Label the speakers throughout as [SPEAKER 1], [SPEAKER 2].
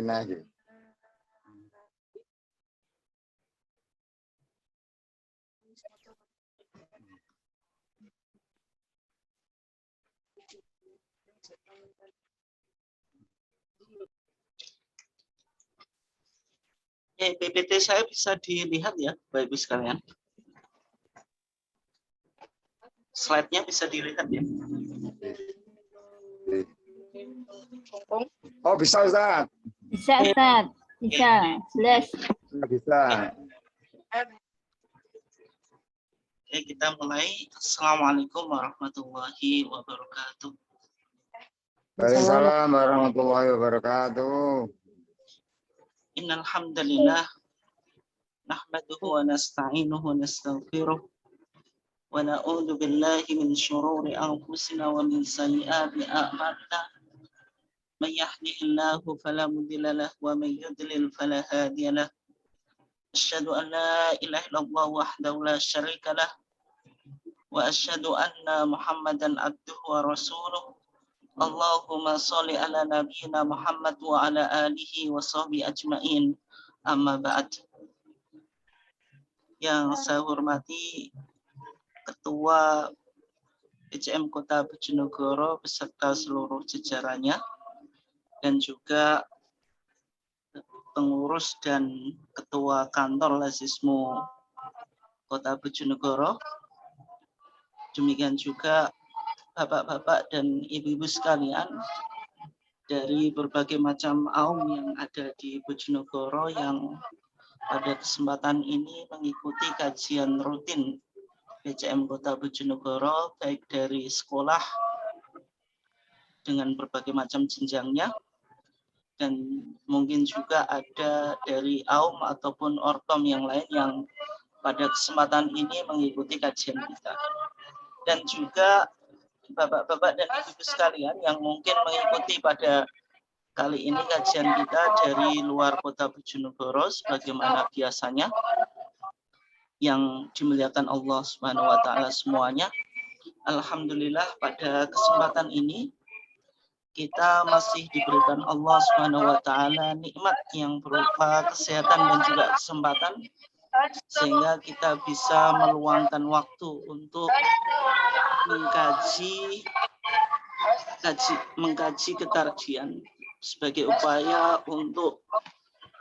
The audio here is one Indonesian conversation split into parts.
[SPEAKER 1] lagi.
[SPEAKER 2] PPT saya bisa dilihat ya, Bapak Ibu sekalian. Slide-nya bisa dilihat ya.
[SPEAKER 1] Oh, bisa Ustaz.
[SPEAKER 3] Bisa, Ustaz. Bisa. Jelas.
[SPEAKER 1] Bisa.
[SPEAKER 2] Oke, kita mulai. Assalamualaikum warahmatullahi wabarakatuh.
[SPEAKER 1] Waalaikumsalam warahmatullahi wabarakatuh.
[SPEAKER 2] Innal hamdalillah nahmaduhu wa nasta'inuhu wa nastaghfiruh wa na'udzu billahi min syururi anfusina wa min sayyiati a'malina. May yahdihillahu fala mudilla lahu wa may yudlil fala hadiya lahu. Asyhadu an la ilaha illallah wahdahu la syarika lahu wa asyhadu anna Muhammadan abduhu wa rasuluh. Allahumma sholli ala nabiyyina Muhammad wa ala alihi wa sahbihi ajmain. Amma ba'd. Yang saya hormati Ketua PCM Kota Bojonegoro beserta seluruh jajarannya dan juga pengurus dan Ketua Kantor Lazismu Kota Bojonegoro. Demikian juga Bapak-bapak dan ibu-ibu sekalian dari berbagai macam kaum yang ada di Bojonegoro yang pada kesempatan ini mengikuti kajian rutin PCM Kota Bojonegoro baik dari sekolah dengan berbagai macam jenjangnya dan mungkin juga ada dari AUM ataupun ortom yang lain yang pada kesempatan ini mengikuti kajian kita. Dan juga Bapak-bapak dan ibu sekalian yang mungkin mengikuti pada kali ini kajian kita dari luar Kota Bojonegoro sebagaimana biasanya yang dimuliakan Allah Subhanahu wa taala semuanya. Alhamdulillah pada kesempatan ini kita masih diberikan Allah Subhanahu wa taala nikmat yang berupa kesehatan dan juga kesempatan sehingga kita bisa meluangkan waktu untuk mengkaji ketarjian sebagai upaya untuk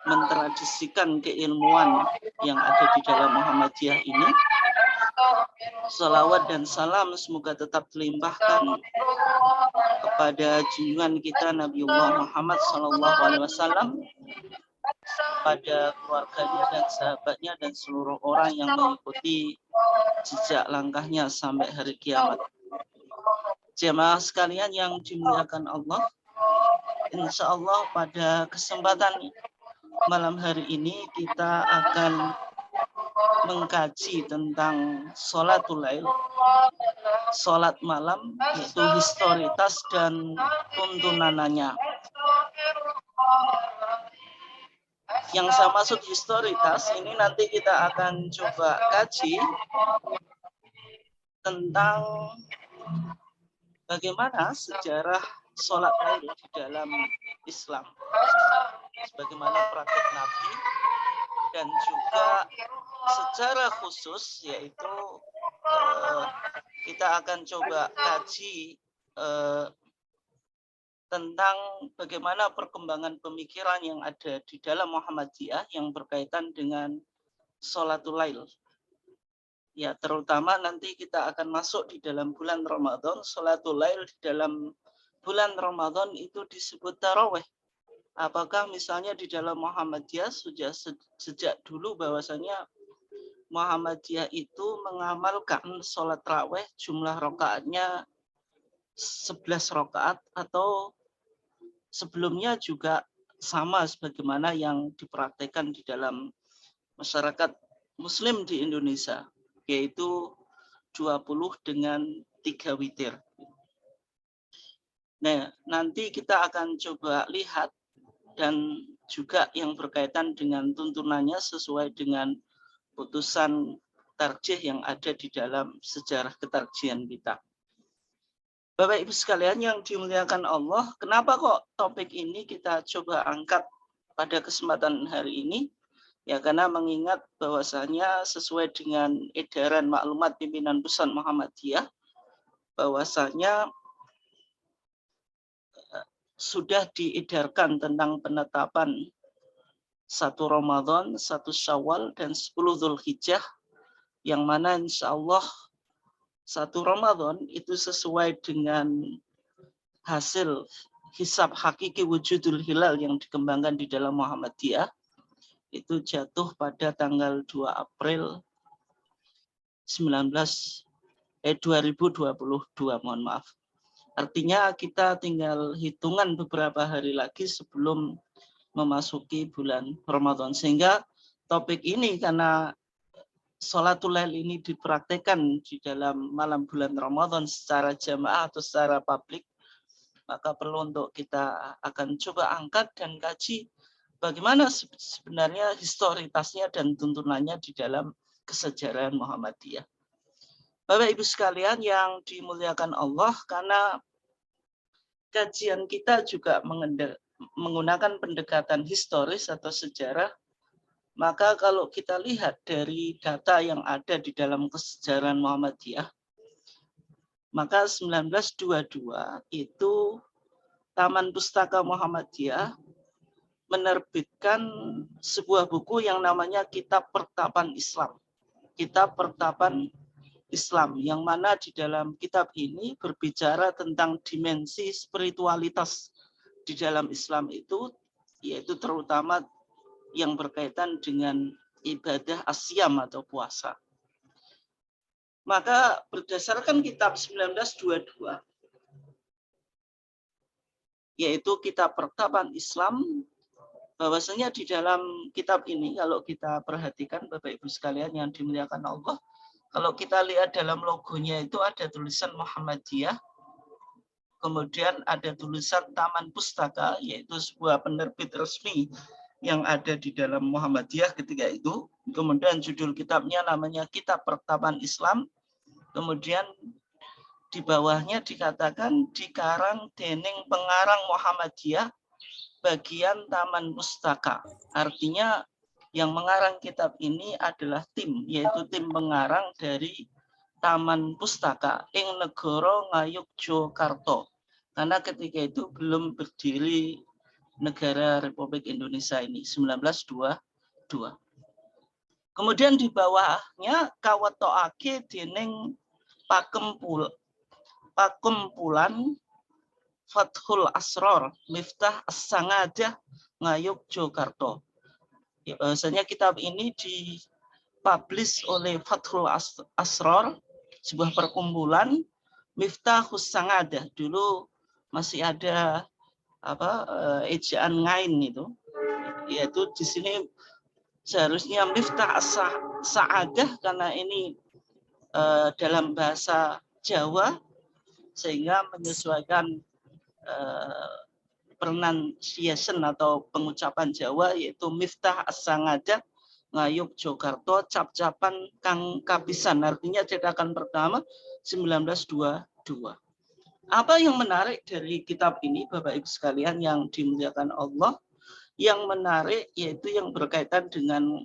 [SPEAKER 2] mentradisikan keilmuan yang ada di dalam Muhammadiyah ini. Salawat dan salam semoga tetap terlimpahkan kepada junjungan kita Nabiullah Muhammad SAW, pada keluarganya dan sahabatnya dan seluruh orang yang mengikuti jejak langkahnya sampai hari kiamat. Jemaah sekalian yang dimuliakan Allah, insya Allah pada kesempatan malam hari ini kita akan mengkaji tentang sholatul lail, sholat malam, itu historitas dan tuntunannya. Yang saya maksud historitas ini nanti kita akan coba kaji tentang bagaimana sejarah sholat lail di dalam Islam, sebagaimana praktik Nabi, dan juga secara khusus yaitu kita akan coba kaji tentang bagaimana perkembangan pemikiran yang ada di dalam Muhammadiyah yang berkaitan dengan sholatul lail. Ya, terutama nanti kita akan masuk di dalam bulan Ramadan, sholatul lail di dalam bulan Ramadan itu disebut tarawih. Apakah misalnya di dalam Muhammadiyah sudah sejak dulu bahwasanya Muhammadiyah itu mengamalkan sholat tarawih jumlah rakaatnya 11 rakaat atau sebelumnya juga sama sebagaimana yang dipraktekkan di dalam masyarakat Muslim di Indonesia, yaitu 20 dengan 3 witir. Nah, nanti kita akan coba lihat dan juga yang berkaitan dengan tuntunannya sesuai dengan putusan tarjih yang ada di dalam sejarah ketarjihan kita. Bapak Ibu sekalian yang dimuliakan Allah, kenapa kok topik ini kita coba angkat pada kesempatan hari ini? Ya karena mengingat bahwasanya sesuai dengan edaran maklumat pimpinan pusat Muhammadiyah, bahwasanya sudah diedarkan tentang penetapan 1 Ramadan, 1 Syawal, dan 10 Dzulhijjah, yang mana insya Allah 1 Ramadan itu sesuai dengan hasil hisab hakiki wujudul hilal yang dikembangkan di dalam Muhammadiyah, itu jatuh pada tanggal 2 April 2022, mohon maaf. Artinya kita tinggal hitungan beberapa hari lagi sebelum memasuki bulan Ramadan. Sehingga topik ini karena Sholatul Lail ini dipraktekkan di dalam malam bulan Ramadan secara jamaah atau secara publik, maka perlu untuk kita akan coba angkat dan kaji bagaimana sebenarnya historitasnya dan tuntunannya di dalam kesejarahan Muhammadiyah. Bapak Ibu sekalian yang dimuliakan Allah, karena kajian kita juga menggunakan pendekatan historis atau sejarah, maka kalau kita lihat dari data yang ada di dalam kesejarahan Muhammadiyah, maka 1922 itu Taman Pustaka Muhammadiyah menerbitkan sebuah buku yang namanya Kitab Pertapan Islam. Kitab Pertapan Islam, yang mana di dalam kitab ini berbicara tentang dimensi spiritualitas di dalam Islam itu, yaitu terutama yang berkaitan dengan ibadah asyam atau puasa. Maka berdasarkan kitab 1922, yaitu Kitab Pertapan Islam, bahwasanya di dalam kitab ini kalau kita perhatikan Bapak Ibu sekalian yang dimuliakan Allah, kalau kita lihat dalam logonya itu ada tulisan Muhammadiyah, kemudian ada tulisan Taman Pustaka, yaitu sebuah penerbit resmi yang ada di dalam Muhammadiyah ketika itu. Kemudian judul kitabnya namanya Kitab Pertapan Islam. Kemudian di bawahnya dikatakan dikarang dening pengarang Muhammadiyah bagian Taman Pustaka. Artinya yang mengarang kitab ini adalah tim, yaitu tim pengarang dari Taman Pustaka ing negara Ngayogyakarta. Karena ketika itu belum berdiri negara Republik Indonesia ini, 1922. Kemudian di bawahnya kawetoake dening Pakumpulan Fathul Asror Miftah As-Sangadah Ngayogyakarta. Bahwasanya kitab ini dipublish oleh Fathul Asror, sebuah perkumpulan Miftahus Sangadah. Dulu masih ada ejaan ngain itu, yaitu di sini seharusnya Miftah As-Sa'adah karena ini dalam bahasa Jawa, sehingga menyesuaikan pronunciation atau pengucapan Jawa, yaitu Miftah As-Sangadah Ngayogyakarta cap-capan kang kapisan, artinya cetakan pertama 1922. Apa yang menarik dari kitab ini Bapak Ibu sekalian yang dimuliakan Allah? Yang menarik yaitu yang berkaitan dengan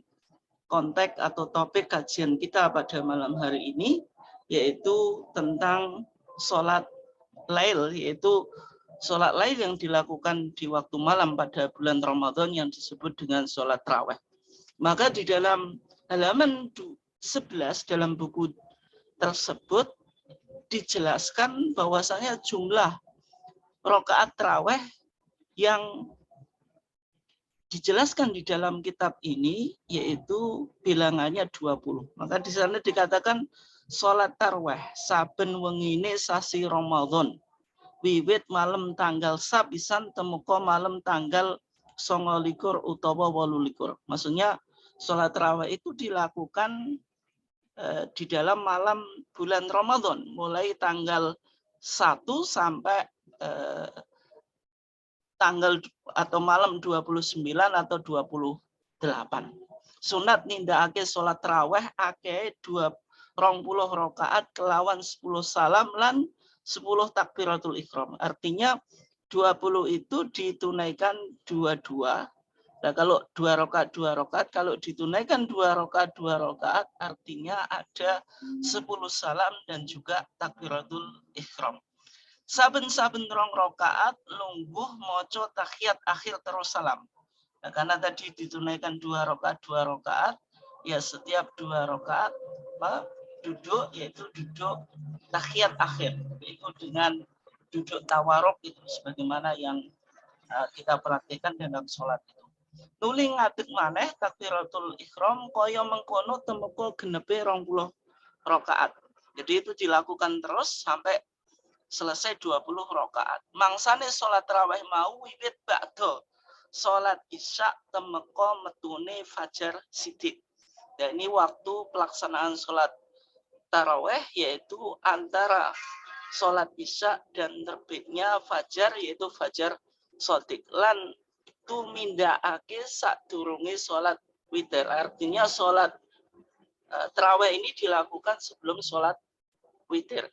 [SPEAKER 2] konteks atau topik kajian kita pada malam hari ini, yaitu tentang sholat lail, yaitu sholat lail yang dilakukan di waktu malam pada bulan Ramadan yang disebut dengan sholat tarawih. Maka di dalam halaman 11 dalam buku tersebut dijelaskan bahwasanya jumlah rakaat tarawih yang dijelaskan di dalam kitab ini yaitu bilangannya 20. Maka di sana dikatakan sholat tarawih saben wengine sasi Ramadan. Wiwit malam tanggal sabisan temuko malam tanggal 29 utawa 28. Maksudnya sholat tarawih itu dilakukan di dalam malam bulan Ramadan, mulai tanggal 1 sampai tanggal atau malam 29 atau 28. Sunat nindakake sholat tarawih akeh 20 rakaat kelawan 10 salam lan 10 takbiratul ihram. Artinya 20 itu ditunaikan 22. Nah, kalau 2 rakaat, kalau ditunaikan 2 rakaat, artinya ada 10 salam dan juga takbiratul ihram. Saben-saben rong rakaat lungguh maca tahiyat akhir terus salam. Nah, karena tadi ditunaikan 2 rakaat, ya setiap 2 rakaat duduk, yaitu duduk tahiyat akhir, yaitu dengan duduk tawaruk itu sebagaimana yang kita perhatikan dalam sholat itu. Nuli ngadeg maneh takbiratul ihram kaya mengkono temeka genepe 20 rakaat. Jadi itu dilakukan terus sampai selesai 20 rakaat. Mangsane sholat tarawih mau wiwit ba'da sholat isya temeka metune fajar sidik. Dan ini waktu pelaksanaan sholat tarawih yaitu antara sholat isya dan terbitnya fajar yaitu fajar sodik. Lan tumindakake sadurunge sholat witir. Artinya sholat tarawih ini dilakukan sebelum sholat witir.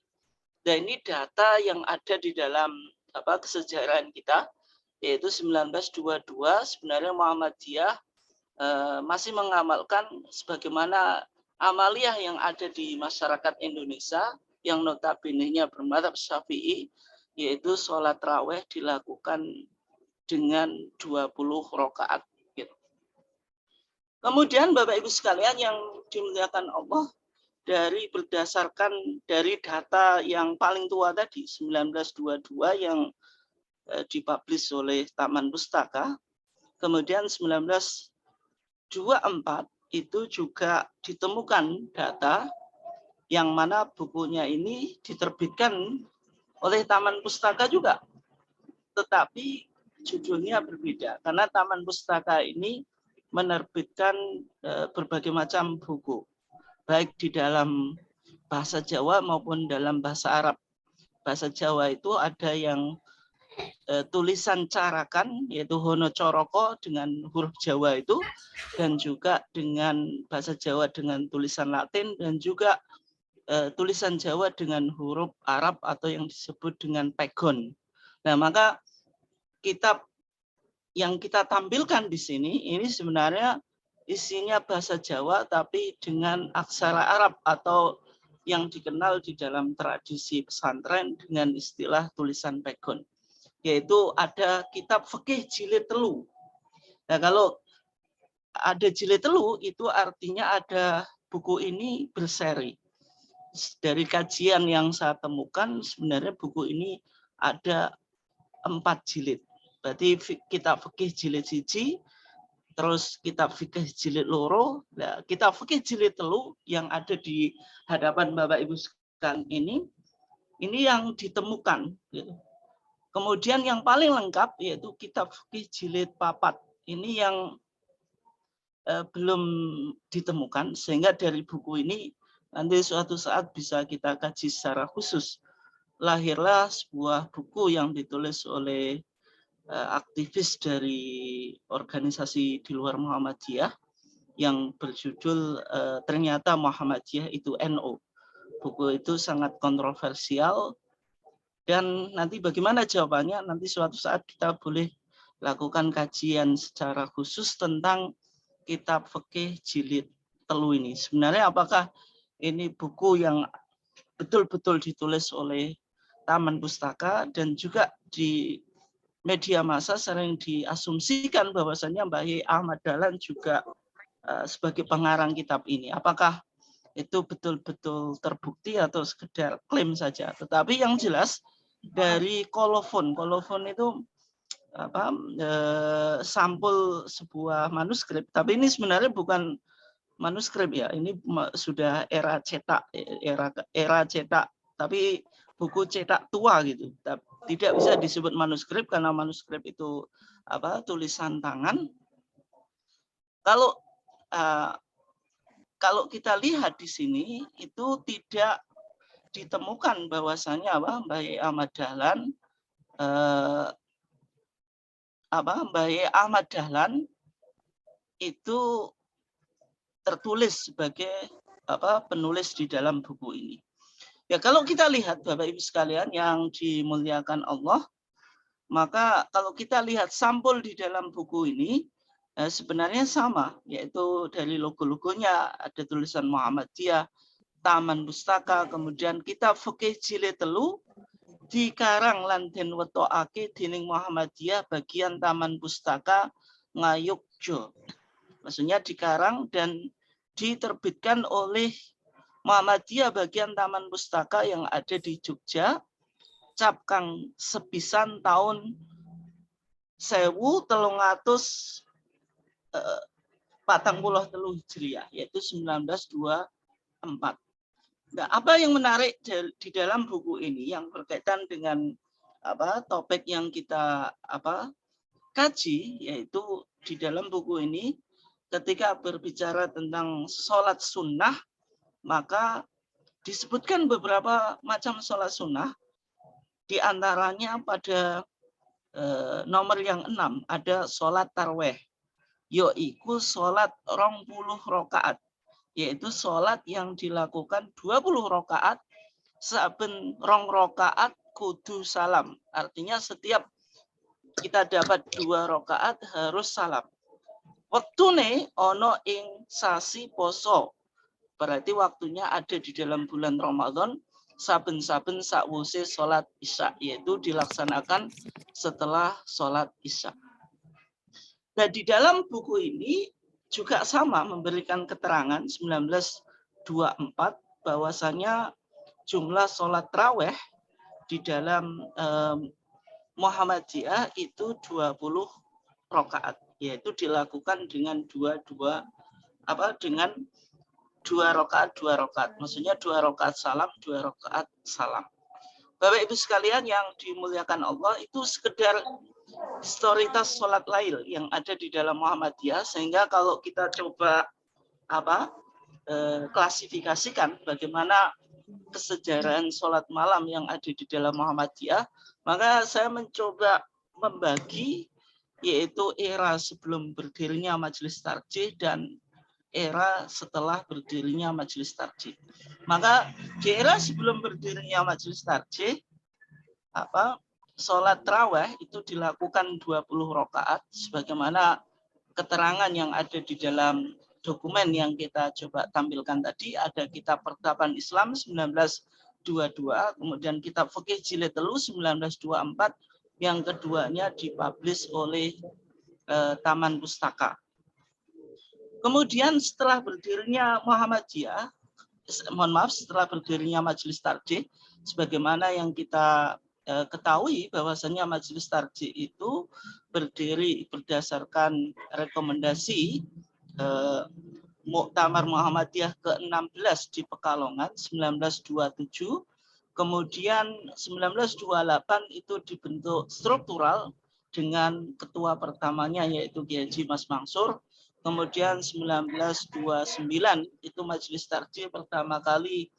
[SPEAKER 2] Dan ini data yang ada di dalam kesejarahan kita, yaitu 1922 sebenarnya Muhammadiyah masih mengamalkan sebagaimana amaliyah yang ada di masyarakat Indonesia yang notabene-nya bermadzhab Syafi'i, yaitu sholat tarawih dilakukan dengan 20 rakaat. Gitu. Kemudian Bapak Ibu sekalian yang dimuliakan Allah, berdasarkan dari data yang paling tua tadi 1922 yang dipublish oleh Taman Pustaka, kemudian 1924 itu juga ditemukan data yang mana bukunya ini diterbitkan oleh Taman Pustaka juga, tetapi judulnya berbeda karena Taman Pustaka ini menerbitkan berbagai macam buku, baik di dalam bahasa Jawa maupun dalam bahasa Arab. Bahasa Jawa itu ada yang tulisan carakan, yaitu Hono Coroko dengan huruf Jawa itu, dan juga dengan bahasa Jawa dengan tulisan Latin, dan juga tulisan Jawa dengan huruf Arab atau yang disebut dengan pegon. Nah, maka kitab yang kita tampilkan di sini ini sebenarnya isinya bahasa Jawa tapi dengan aksara Arab atau yang dikenal di dalam tradisi pesantren dengan istilah tulisan pegon, yaitu ada kitab fikih jilid telu. Nah, kalau ada jilid telu itu artinya ada buku ini berseri. Dari kajian yang saya temukan sebenarnya buku ini ada 4 jilid. Berarti kitab fikih jilid 1, terus kitab fikih jilid 2, nah, kitab fikih jilid 3 yang ada di hadapan Bapak Ibu sekalian ini yang ditemukan. Gitu. Kemudian yang paling lengkap yaitu kitab fikih jilid 4. Ini yang belum ditemukan, sehingga dari buku ini nanti suatu saat bisa kita kaji secara khusus. Lahirlah sebuah buku yang ditulis oleh aktivis dari organisasi di luar Muhammadiyah yang berjudul ternyata Muhammadiyah itu NO. Buku itu sangat kontroversial dan nanti bagaimana jawabannya nanti suatu saat kita boleh lakukan kajian secara khusus tentang kitab fikih jilid 3 ini. Sebenarnya apakah ini buku yang betul-betul ditulis oleh Taman Pustaka, dan juga di media massa sering diasumsikan bahwasannya Mbah Yai Ahmad Dahlan juga sebagai pengarang kitab ini. Apakah itu betul-betul terbukti atau sekedar klaim saja? Tetapi yang jelas dari kolofon itu sampul sebuah manuskrip. Tapi ini sebenarnya bukan manuskrip ya. Ini sudah era cetak, tapi buku cetak tua gitu. Tidak bisa disebut manuskrip karena manuskrip itu tulisan tangan. Kalau kita lihat di sini itu tidak ditemukan bahwasannya Mbah Yai Ahmad Dahlan Mbah Yai Ahmad Dahlan itu tertulis sebagai penulis di dalam buku ini. Ya, kalau kita lihat Bapak Ibu sekalian yang dimuliakan Allah, maka kalau kita lihat sampul di dalam buku ini sebenarnya sama, yaitu dari logo-logonya ada tulisan Muhammadiyah, Taman Pustaka, kemudian kitab fikih jilid 3 dikarang lan den wetokake dening Muhammadiyah bagian Taman Pustaka Ngayogja. Maksudnya dikarang dan diterbitkan oleh Muhammadiyah bagian Taman Pustaka yang ada di Jogja, cap kang sepisan tahun 1343 Hijriah, yaitu 1924. Nah, apa yang menarik di dalam buku ini yang berkaitan dengan topik yang kita kaji, yaitu di dalam buku ini ketika berbicara tentang sholat sunnah, maka disebutkan beberapa macam sholat sunnah, di antaranya pada nomor yang 6 ada sholat tarweh, yaitu sholat 20 rakaat, yaitu sholat yang dilakukan 20 rakaat, saben 2 rakaat kudu salam. Artinya setiap kita dapat 2 rakaat harus salam. Waktune ono ing sasi poso. Berarti waktunya ada di dalam bulan Ramadan, saben-saben sakwuse sholat isya, yaitu dilaksanakan setelah sholat isya. Nah, di dalam buku ini juga sama memberikan keterangan 1924 bahwasanya jumlah sholat tarawih di dalam Muhammadiyah itu 20 rakaat, yaitu dilakukan dengan dengan 2 rakaat. Maksudnya 2 rakaat salam, 2 rakaat salam. Bapak Ibu sekalian yang dimuliakan Allah, itu sekedar historitas sholat lail yang ada di dalam Muhammadiyah, sehingga kalau kita coba klasifikasikan bagaimana kesejarahan sholat malam yang ada di dalam Muhammadiyah, maka saya mencoba membagi, yaitu era sebelum berdirinya Majelis Tarjih dan era setelah berdirinya Majelis Tarjih. Maka di era sebelum berdirinya Majelis Tarjih, sholat tarawih itu dilakukan 20 rakaat, sebagaimana keterangan yang ada di dalam dokumen yang kita coba tampilkan tadi. Ada kitab Pertapan Islam 1922, kemudian kitab fikih jilid 3 1924, yang keduanya dipublish oleh Taman Pustaka. Kemudian setelah berdirinya Muhammadiyah, setelah berdirinya Majelis Tarjih, sebagaimana yang kita ketahui bahwasanya Majelis Tarjih itu berdiri berdasarkan rekomendasi Muktamar Muhammadiyah ke-16 di Pekalongan 1927. Kemudian 1928 itu dibentuk struktural dengan ketua pertamanya yaitu Kiai Haji Mas Mansur. Kemudian 1929 itu Majelis Tarjih pertama kali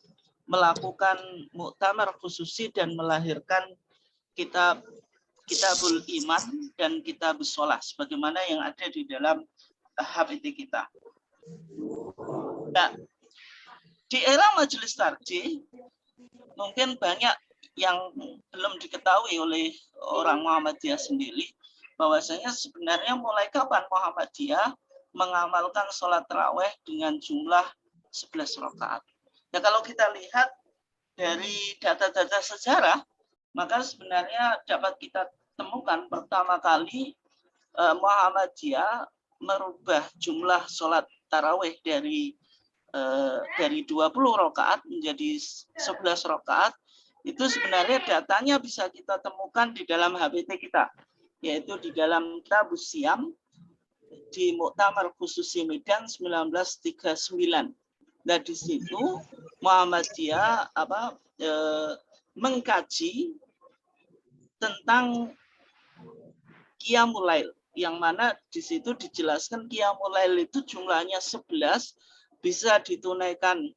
[SPEAKER 2] melakukan muktamar khususi dan melahirkan Kitabul Iman dan Kitabus Shalah sebagaimana yang ada di dalam HPT kita. Nah, di era Majelis Tarjih mungkin banyak yang belum diketahui oleh orang Muhammadiyah sendiri, bahwasanya sebenarnya mulai kapan Muhammadiyah mengamalkan sholat tarawih dengan jumlah 11 rakaat. Ya, kalau kita lihat dari data-data sejarah, maka sebenarnya dapat kita temukan pertama kali Muhammadiyah merubah jumlah sholat tarawih dari 20 rakaat menjadi 11 rakaat. Itu sebenarnya datanya bisa kita temukan di dalam HPT kita, yaitu di dalam Kitabus Syiyam di Muktamar Khususi Medan 1939. Nah, di situ Muhammadiyah mengkaji tentang Qiyamul Lail, yang mana di situ dijelaskan Qiyamul Lail itu jumlahnya 11, bisa ditunaikan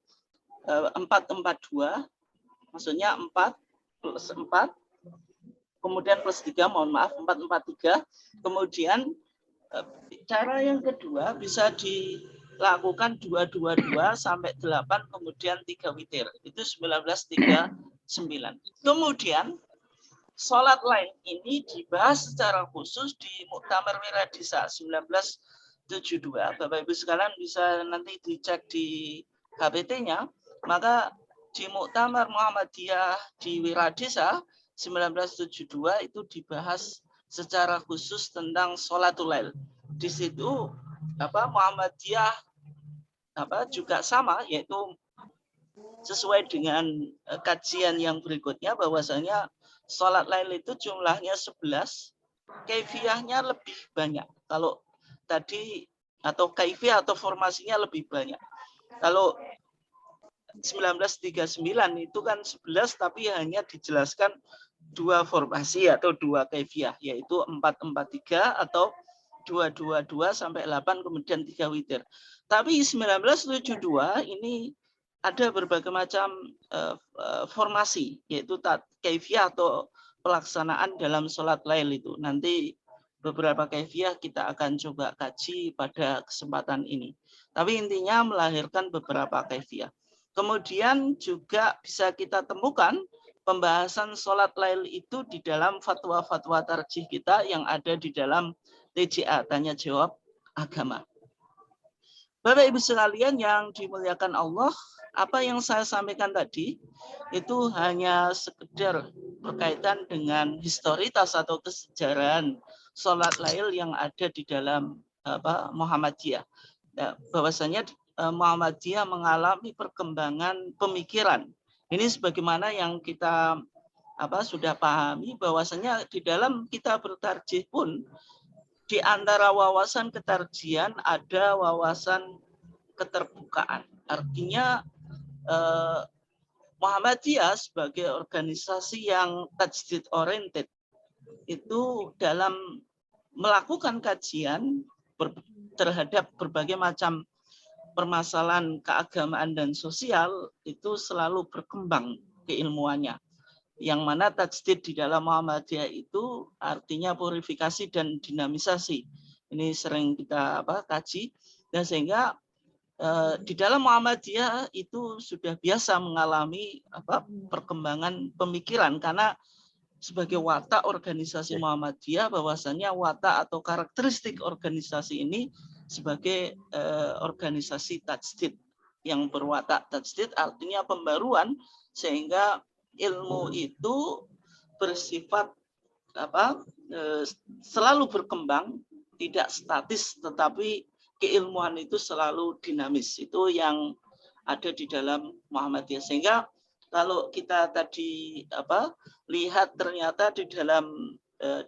[SPEAKER 2] 442, maksudnya 4 plus 4, kemudian plus 3, mohon maaf, 443. Kemudian cara yang kedua bisa lakukan 222 sampai 8 kemudian 3 witir. Itu 1939. Kemudian sholat lain ini dibahas secara khusus di Muktamar Wiradisa 1972. Bapak Ibu sekalian bisa nanti dicek di HPT-nya. Maka di Muktamar Muhammadiyah di Wiradisa 1972 itu dibahas secara khusus tentang sholatul lail. Di situ Muhammadiyah juga sama, yaitu sesuai dengan kajian yang berikutnya bahwasanya sholat lail itu jumlahnya 11, kaifiyahnya lebih banyak. Kalau tadi atau kaifiyah atau formasinya lebih banyak. Kalau 1939 itu kan 11 tapi hanya dijelaskan 2 formasi atau 2 kaifiyah, yaitu 443 atau 222 sampai 8 kemudian 3 witir. Tapi 1972 ini ada berbagai macam formasi, yaitu kaifiyah atau pelaksanaan dalam sholat lail itu. Nanti beberapa kaifiyah kita akan coba kaji pada kesempatan ini. Tapi intinya melahirkan beberapa kaifiyah. Kemudian juga bisa kita temukan pembahasan sholat lail itu di dalam fatwa-fatwa tarjih kita yang ada di dalam TJA, tanya jawab agama. Bapak Ibu sekalian yang dimuliakan Allah, apa yang saya sampaikan tadi itu hanya sekedar berkaitan dengan historitas atau kesejarahan sholat lail yang ada di dalam Muhammadiyah. Bahwasanya Muhammadiyah mengalami perkembangan pemikiran. Ini sebagaimana yang kita sudah pahami bahwasanya di dalam kitab bertarjih pun di antara wawasan ketarjihan ada wawasan keterbukaan. Artinya Muhammadiyah sebagai organisasi yang tajdid oriented itu dalam melakukan kajian terhadap berbagai macam permasalahan keagamaan dan sosial itu selalu berkembang keilmuannya. Yang mana tajdid di dalam Muhammadiyah itu artinya purifikasi dan dinamisasi. Ini sering kita kaji, dan sehingga di dalam Muhammadiyah itu sudah biasa mengalami perkembangan pemikiran, karena sebagai watak organisasi Muhammadiyah bahwasanya watak atau karakteristik organisasi ini sebagai organisasi tajdid yang berwatak tajdid, artinya pembaruan, sehingga ilmu itu bersifat selalu berkembang, tidak statis, tetapi keilmuan itu selalu dinamis. Itu yang ada di dalam Muhammadiyah. Sehingga kalau kita tadi lihat ternyata di dalam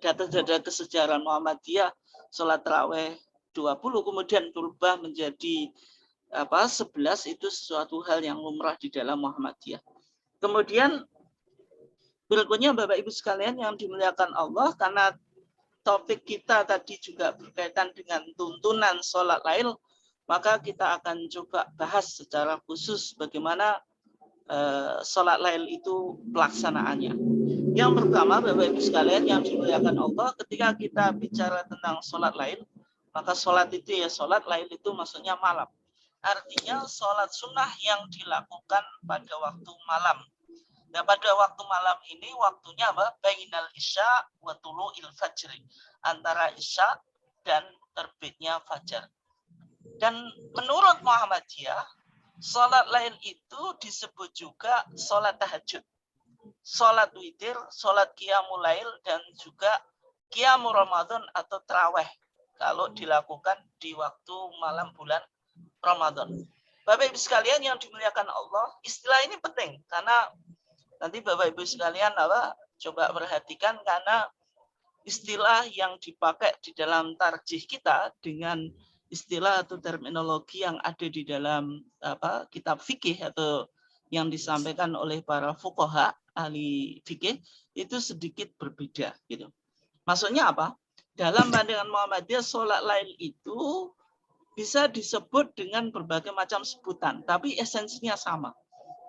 [SPEAKER 2] data-data kesejarahan Muhammadiyah sholat tarawih 20 kemudian berubah menjadi 11, itu sesuatu hal yang lumrah di dalam Muhammadiyah. Kemudian berikutnya Bapak Ibu sekalian yang dimuliakan Allah, karena topik kita tadi juga berkaitan dengan tuntunan sholat lail, maka kita akan coba bahas secara khusus bagaimana sholat lail itu pelaksanaannya. Yang pertama Bapak Ibu sekalian yang dimuliakan Allah, ketika kita bicara tentang sholat lail, maka sholat itu sholat lail itu maksudnya malam. Artinya sholat sunnah yang dilakukan pada waktu malam. Nah, pada waktu malam ini waktunya bainal isya wa tulu'il fajri, antara isya dan terbitnya fajar. Dan menurut Muhammadiyah, sholat lail itu disebut juga sholat tahajud, sholat witir, sholat qiyamul lail, dan juga qiyamul Ramadan atau tarawih kalau dilakukan di waktu malam bulan Ramadan. Bapak Ibu sekalian yang dimuliakan Allah, istilah ini penting karena nanti Bapak Ibu sekalian coba perhatikan, karena istilah yang dipakai di dalam tarjih kita dengan istilah atau terminologi yang ada di dalam kitab fikih atau yang disampaikan oleh para fuqaha ahli fikih itu sedikit berbeda gitu. Maksudnya apa? Dalam pandangan Muhammadiyah sholat lail itu bisa disebut dengan berbagai macam sebutan, tapi esensinya sama.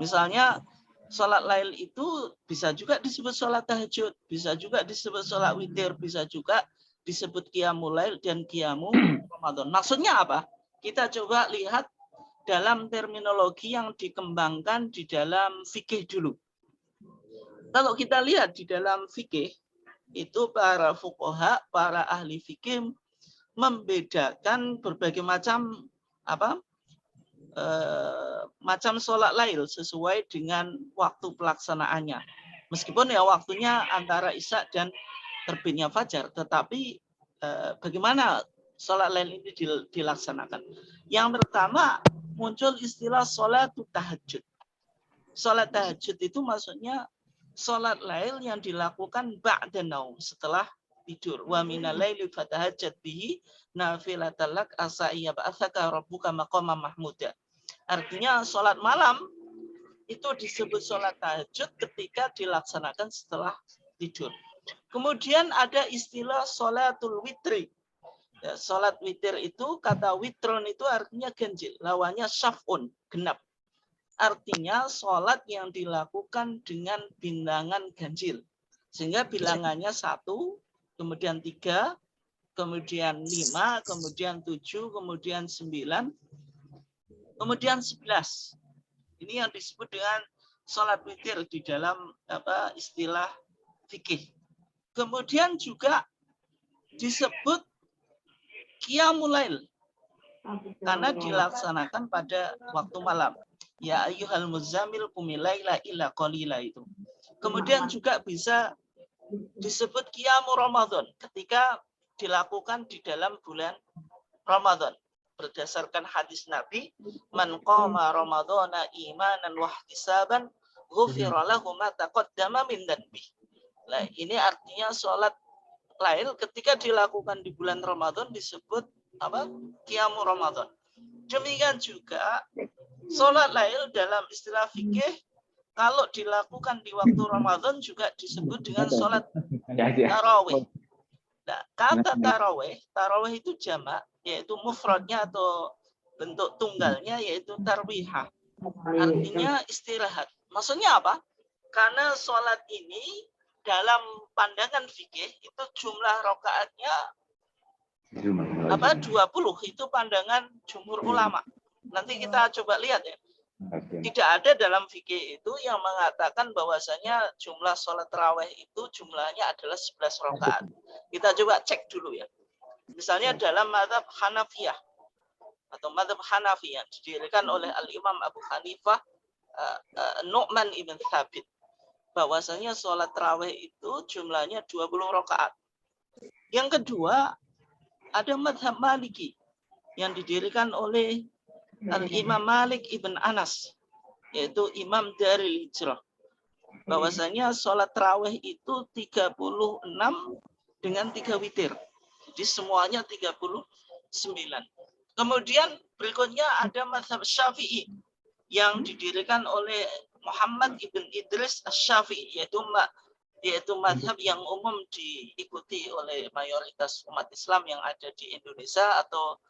[SPEAKER 2] Misalnya sholat lail itu bisa juga disebut sholat tahajud, bisa juga disebut sholat witir, bisa juga disebut qiyamul lail dan qiyamul Ramadan. Maksudnya apa? kita coba lihat dalam terminologi yang dikembangkan di dalam fikih dulu. Kalau kita lihat di dalam fikih, itu para fuqaha, para ahli fikih membedakan berbagai macam macam sholat lail sesuai dengan waktu pelaksanaannya. Meskipun ya waktunya antara isya dan terbitnya fajar, tetapi bagaimana sholat lail ini dilaksanakan? Yang pertama muncul istilah sholat tahajud. Sholat tahajud itu maksudnya sholat lail yang dilakukan ba'da naum, setelah tidur. Wa minal laili fatahajjat bihi nafilatan lak asa iya ba'atsaka rabbuka maqaman mahmuda. Artinya sholat malam itu disebut sholat tahajud ketika dilaksanakan setelah tidur. Kemudian ada istilah sholatul witri. Ya, sholat witir itu, kata witron itu artinya ganjil. Lawannya syaf'un, genap. Artinya sholat yang dilakukan dengan bilangan ganjil. Sehingga bilangannya 1, kemudian 3, kemudian 5, kemudian 7, kemudian 9, kemudian 11. Ini yang disebut dengan sholat witir di dalam istilah fikih. Kemudian juga disebut qiyamul lail karena dilaksanakan pada waktu malam. Ya ayyuhal muzammil qumil laila illa qalila itu. Kemudian juga bisa disebut qiyamul Ramadan ketika dilakukan di dalam bulan Ramadan. Berdasarkan hadis Nabi, man qama ramadhana imanan wa ihtisaban ghufira lahu ma taqaddama min dhanbi. Nah, ini artinya sholat lail ketika dilakukan di bulan Ramadan disebut qiyamul Ramadan. Demikian juga sholat lail dalam istilah fikih kalau dilakukan di waktu Ramadan juga disebut dengan sholat tarawih. Nah, kata tarawih itu jamak, yaitu mufradnya atau bentuk tunggalnya yaitu tarwihah. Artinya istirahat. Maksudnya apa? Karena sholat ini dalam pandangan fikih itu jumlah rakaatnya 20, itu pandangan jumhur ulama. Nanti kita coba lihat ya. Tidak ada dalam fikih itu yang mengatakan bahwasanya jumlah sholat tarawih itu jumlahnya adalah 11 rakaat. Kita coba cek dulu ya. Misalnya dalam mazhab Hanafiyah atau mazhab Hanafi yang didirikan oleh Al-Imam Abu Hanifah Nu'man ibn Thabit, bahwasanya sholat tarawih itu jumlahnya 20 rakaat. Yang kedua, ada mazhab Maliki yang didirikan oleh Al-Imam Malik ibn Anas, yaitu imam dari hijrah. Bahwasanya sholat tarawih itu 36 dengan 3 witir. Jadi semuanya 39. Kemudian berikutnya ada mazhab Syafi'i yang didirikan oleh Muhammad ibn Idris Asy-Syafi'i, yaitu mazhab yang umum diikuti oleh mayoritas umat Islam yang ada di Indonesia atau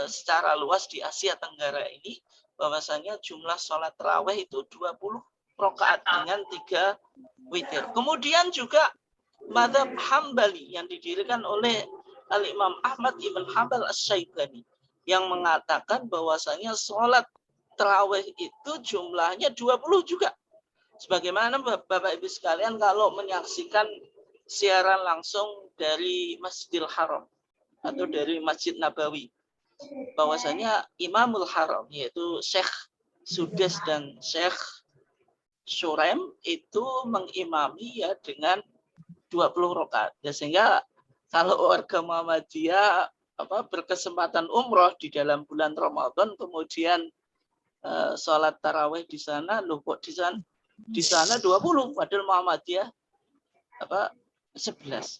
[SPEAKER 2] secara luas di Asia Tenggara ini, bahwasanya jumlah sholat tarawih itu 20 rakaat dengan 3 witir. Kemudian juga mazhab Hambali yang didirikan oleh Al-Imam Ahmad ibn Hanbal Asy-Syaibani yang mengatakan bahwasanya sholat tarawih itu jumlahnya 20 juga. Sebagaimana Bapak Ibu sekalian kalau menyaksikan siaran langsung dari Masjidil Haram atau dari Masjid Nabawi, bahwasanya Imamul Haram yaitu Syekh Sudes dan Syekh Surem itu mengimami ya dengan 20 rakaat. Ya, sehingga kalau warga Muhammadiyah berkesempatan umroh di dalam bulan Ramadan kemudian sholat tarawih di sana, loh kok di sana 20 padahal Muhammadiyah 11.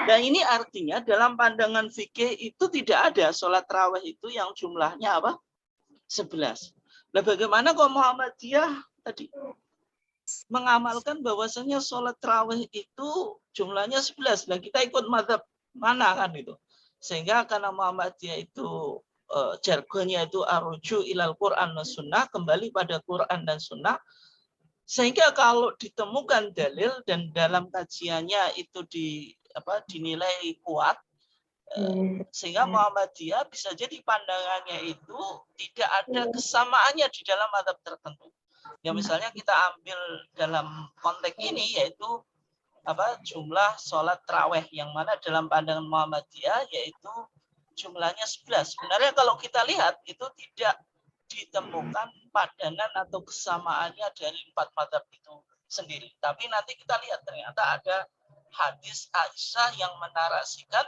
[SPEAKER 2] Dan ini artinya dalam pandangan fikih itu tidak ada sholat tarawih itu yang jumlahnya 11. Nah, bagaimana kok Muhammadiyah tadi mengamalkan bahwasanya sholat tarawih itu jumlahnya 11. Nah, kita ikut mazhab mana kan itu? Sehingga karena Muhammadiyah itu jargonnya itu arju ilal Quran dan Sunnah, kembali pada Quran dan Sunnah. Sehingga kalau ditemukan dalil dan dalam kajiannya itu dinilai kuat, Sehingga Muhammadiyah bisa jadi pandangannya itu tidak ada kesamaannya di dalam mazhab tertentu. Ya misalnya kita ambil dalam konteks ini yaitu jumlah sholat taraweh yang mana dalam pandangan Muhammadiyah yaitu jumlahnya 11. Sebenarnya kalau kita lihat itu tidak ditemukan padanan atau kesamaannya dari 4 mazhab itu sendiri. Tapi nanti kita lihat ternyata ada hadis Aisyah yang menarasikan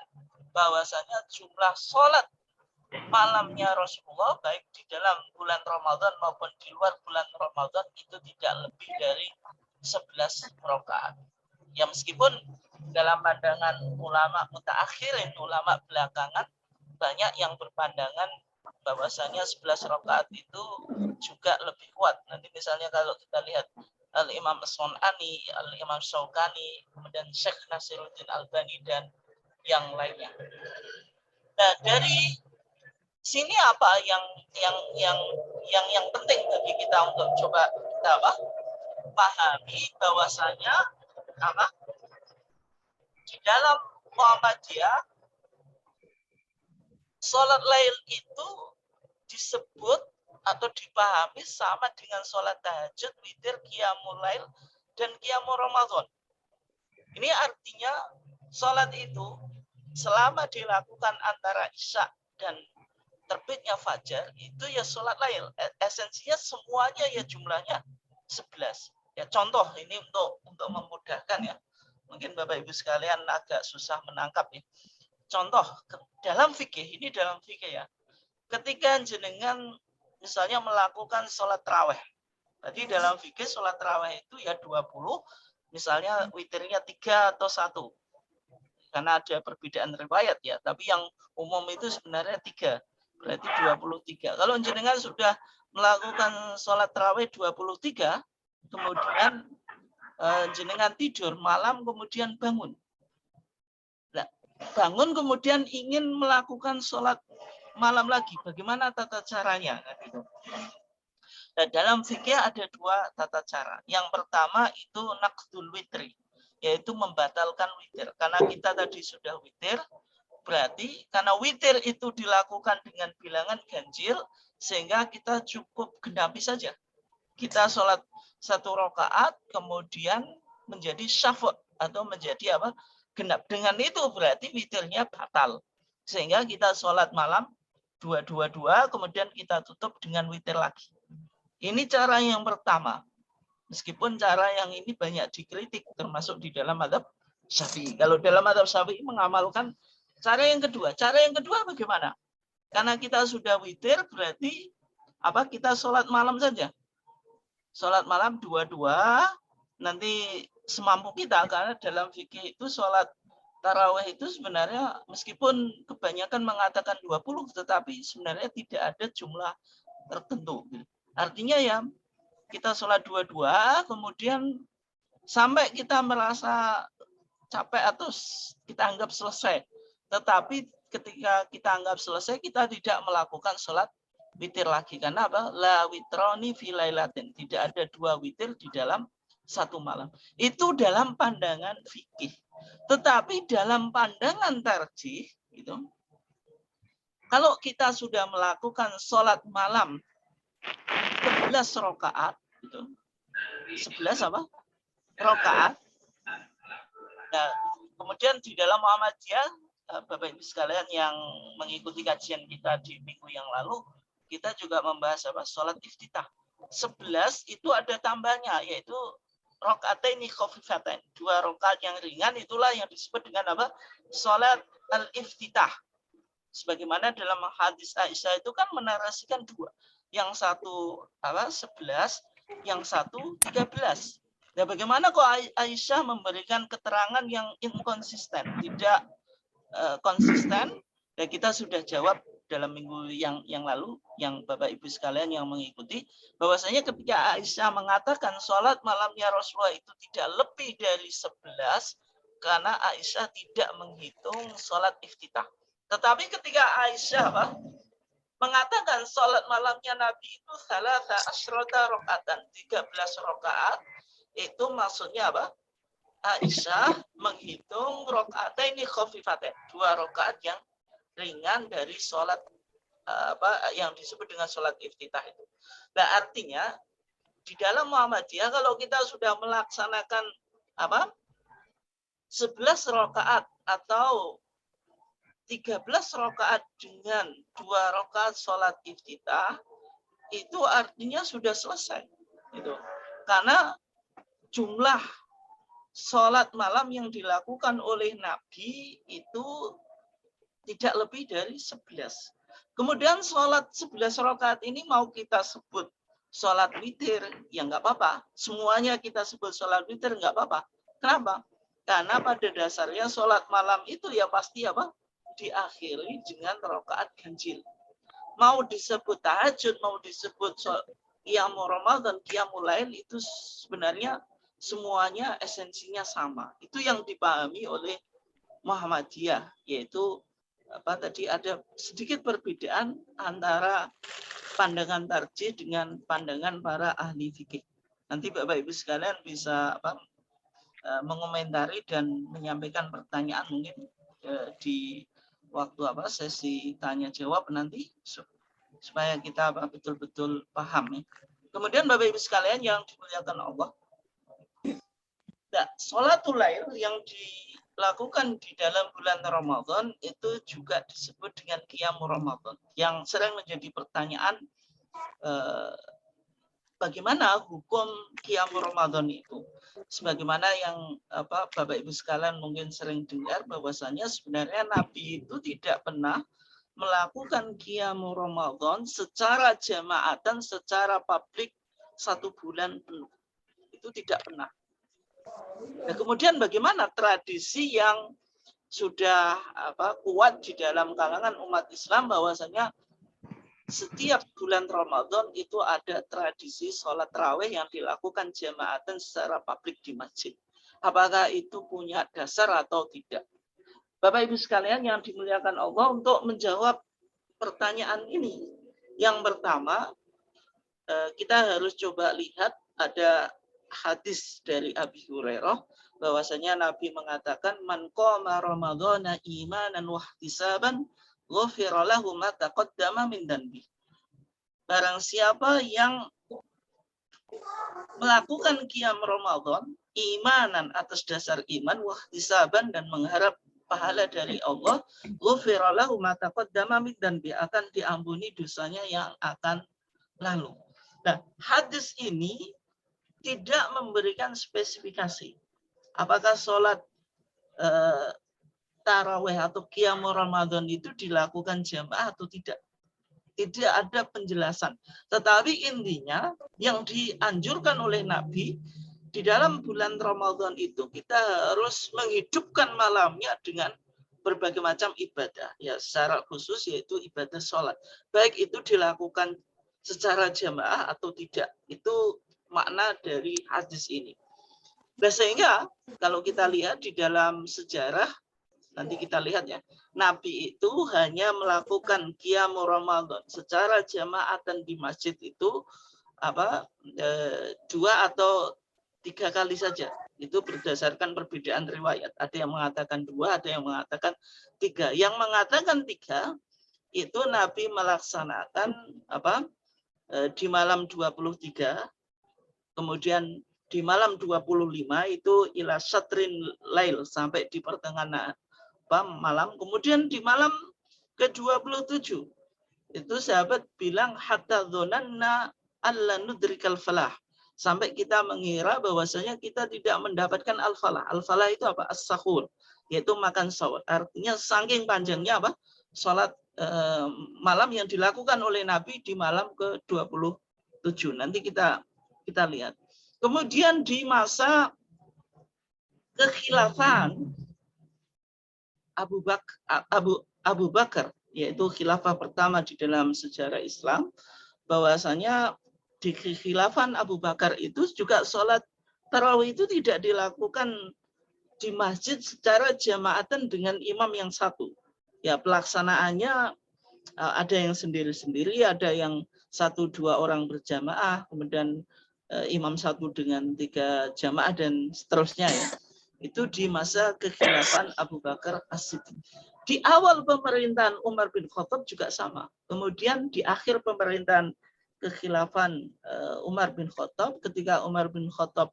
[SPEAKER 2] bahwasanya jumlah sholat malamnya Rasulullah baik di dalam bulan Ramadan maupun di luar bulan Ramadan itu tidak lebih dari 11 rakaat. Ya meskipun dalam pandangan ulama mutaakhirin, ulama belakangan banyak yang berpandangan bahwasanya 11 rakaat itu juga lebih kuat. Nanti misalnya kalau kita lihat Al-Imam As-Sun'ani, Al-Imam Syaukani, kemudian Syekh Nasiruddin Albani dan yang lainnya. Nah, dari sini apa yang penting bagi kita untuk coba kita pahami bahwasanya di dalam Muhammadiyah sholat lail itu disebut atau dipahami sama dengan sholat tahajud, witir, qiyamul lail, dan qiyamul Ramadan. Ini artinya sholat itu selama dilakukan antara Isya dan terbitnya fajar itu ya sholat lail. Esensinya semuanya ya jumlahnya 11. Ya contoh ini untuk memudahkan ya. Mungkin Bapak Ibu sekalian agak susah menangkap ya. Contoh dalam fikih, ini dalam fikih ya. Ketika jenengan misalnya melakukan sholat taraweh. Tadi dalam fikih sholat taraweh itu ya 20, misalnya witirnya 3 atau 1. Karena ada perbedaan riwayat ya, tapi yang umum itu sebenarnya 3. Berarti 23. Kalau jenengan sudah melakukan sholat taraweh 23, kemudian jenengan tidur malam kemudian bangun. Nah, bangun kemudian ingin melakukan sholat malam lagi. Bagaimana tata caranya? Nah, dalam fikih ada 2 tata cara. Yang pertama itu naqdul witri, yaitu membatalkan witir. Karena kita tadi sudah witir, berarti karena witir itu dilakukan dengan bilangan ganjil, sehingga kita cukup genapi saja. Kita sholat 1 rakaat, kemudian menjadi syafa' atau menjadi genap. Dengan itu berarti witirnya batal. Sehingga kita sholat malam 222, kemudian kita tutup dengan witir lagi. Ini cara yang pertama. Meskipun cara yang ini banyak dikritik, termasuk di dalam mazhab Syafi'i. Kalau dalam mazhab Syafi'i mengamalkan cara yang kedua. Cara yang kedua bagaimana? Karena kita sudah witir, berarti kita sholat malam saja. Sholat malam 22, nanti semampu kita, karena dalam fikih itu sholat tarawih itu sebenarnya meskipun kebanyakan mengatakan 20, tetapi sebenarnya tidak ada jumlah tertentu. Artinya ya kita sholat 22, kemudian sampai kita merasa capek atau kita anggap selesai. Tetapi ketika kita anggap selesai, kita tidak melakukan sholat witir lagi. Karena La witroni fi lailatin. Tidak ada 2 witir di dalam 1 malam. Itu dalam pandangan fikih. Tetapi dalam pandangan tarjih, kalau kita sudah melakukan sholat malam 11 rakaat, 11 rakaat. Nah, kemudian di dalam Muhammadiyah, Bapak Ibu sekalian yang mengikuti kajian kita di minggu yang lalu, kita juga membahas sholat iftitah. 11 itu ada tambahnya, yaitu rakaataini khafifatain, 2 rakaat yang ringan, itulah yang disebut dengan sholat al-iftitah. Sebagaimana dalam hadis Aisyah itu kan menarasikan 2. Yang satu 11, yang satu 13. Nah, bagaimana kok Aisyah memberikan keterangan yang inkonsisten, tidak konsisten? Dan kita sudah jawab dalam minggu yang lalu, yang Bapak Ibu sekalian yang mengikuti, bahwasanya ketika Aisyah mengatakan sholat malamnya Rasulullah itu tidak lebih dari 11, karena Aisyah tidak menghitung sholat iftitah. Tetapi ketika Aisyah mengatakan sholat malamnya Nabi itu salasa asyrota rakaatan, 13 rakaat, itu maksudnya Aisyah menghitung rakaataini khafifatain, 2 rakaat yang ringan dari sholat yang disebut dengan sholat iftitah itu. Nah, artinya di dalam Muhammadiyah kalau kita sudah melaksanakan 11 rakaat atau 13 rakaat dengan 2 rakaat sholat iftitah, itu artinya sudah selesai. Itu. Karena jumlah sholat malam yang dilakukan oleh Nabi itu tidak lebih dari 11. Kemudian sholat 11 rakaat ini mau kita sebut sholat witir, ya nggak apa-apa. Semuanya kita sebut sholat witir, nggak apa-apa. Kenapa? Karena pada dasarnya sholat malam itu ya pasti diakhiri dengan rakaat ganjil. Mau disebut tahajud, mau disebut qiyamul Ramadan, qiyamul lail, itu sebenarnya semuanya esensinya sama. Itu yang dipahami oleh Muhammadiyah, yaitu tadi ada sedikit perbedaan antara pandangan tarjih dengan pandangan para ahli fikih. Nanti Bapak Ibu sekalian bisa mengomentari dan menyampaikan pertanyaan mungkin di waktu sesi tanya jawab nanti supaya kita betul-betul paham ya. Kemudian Bapak Ibu sekalian yang dimuliakan Allah, sholatul lail yang dilakukan di dalam bulan Ramadan itu juga disebut dengan qiyamul Ramadan. Yang sering menjadi pertanyaan, bagaimana hukum qiyamul Ramadan itu? Sebagaimana yang Bapak Ibu sekalian mungkin sering dengar bahwasanya sebenarnya Nabi itu tidak pernah melakukan qiyamul Ramadan secara jamaah dan secara publik 1 bulan penuh. Itu tidak pernah. Nah, kemudian bagaimana tradisi yang sudah kuat di dalam kalangan umat Islam bahwasanya setiap bulan Ramadan itu ada tradisi sholat tarawih yang dilakukan jamaatan secara publik di masjid. Apakah itu punya dasar atau tidak? Bapak Ibu sekalian yang dimuliakan Allah, untuk menjawab pertanyaan ini, yang pertama kita harus coba lihat ada hadis dari Abi Hurairah bahwasanya Nabi mengatakan, man qama ramadhana imanan wa ihtisaban ghufira lahu ma taqaddama min dhanbi. Barang siapa yang melakukan qiyam Ramadan imanan atas dasar iman wa ihtisaban dan mengharap pahala dari Allah, ghufira lahu ma taqaddama min dhanbi, akan diampuni dosanya yang akan lalu. Nah, hadis ini tidak memberikan spesifikasi apakah sholat tarawih atau qiyamul Ramadan itu dilakukan jamaah atau tidak. Tidak ada penjelasan. Tetapi intinya yang dianjurkan oleh Nabi di dalam bulan Ramadan itu kita harus menghidupkan malamnya dengan berbagai macam ibadah. Ya, secara khusus yaitu ibadah sholat. Baik itu dilakukan secara jamaah atau tidak. Itu makna dari hadis ini. Nah, sehingga kalau kita lihat di dalam sejarah, nanti kita lihat ya, Nabi itu hanya melakukan qiyamul Ramadan secara jamaah dan di masjid itu 2 atau 3 kali saja. Itu berdasarkan perbedaan riwayat. Ada yang mengatakan 2, ada yang mengatakan 3. Yang mengatakan 3 itu Nabi melaksanakan di malam 23, kemudian di malam 25 itu ila syatrin lail, sampai di pertengahan malam. Kemudian di malam ke-27 itu sahabat bilang hatta dzananna alla nudrikal falah, sampai kita mengira bahwasanya kita tidak mendapatkan al-falah. Al-falah itu apa? As-sahur, yaitu makan sahur. Artinya saking panjangnya salat malam yang dilakukan oleh Nabi di malam ke-27. Nanti kita lihat. Kemudian di masa kekhilafan Abu Bakar, yaitu khilafah pertama di dalam sejarah Islam, bahwasanya di khilafan Abu Bakar itu juga sholat tarawih itu tidak dilakukan di masjid secara jamaatan dengan imam yang satu. Ya, pelaksanaannya ada yang sendiri-sendiri, ada yang 1-2 orang berjamaah, kemudian imam 1 dengan 3 jamaah dan seterusnya ya. Itu di masa kekhilafan Abu Bakar As-Siddiq. Di awal pemerintahan Umar bin Khattab juga sama. Kemudian di akhir pemerintahan kekhilafan Umar bin Khattab, ketika Umar bin Khattab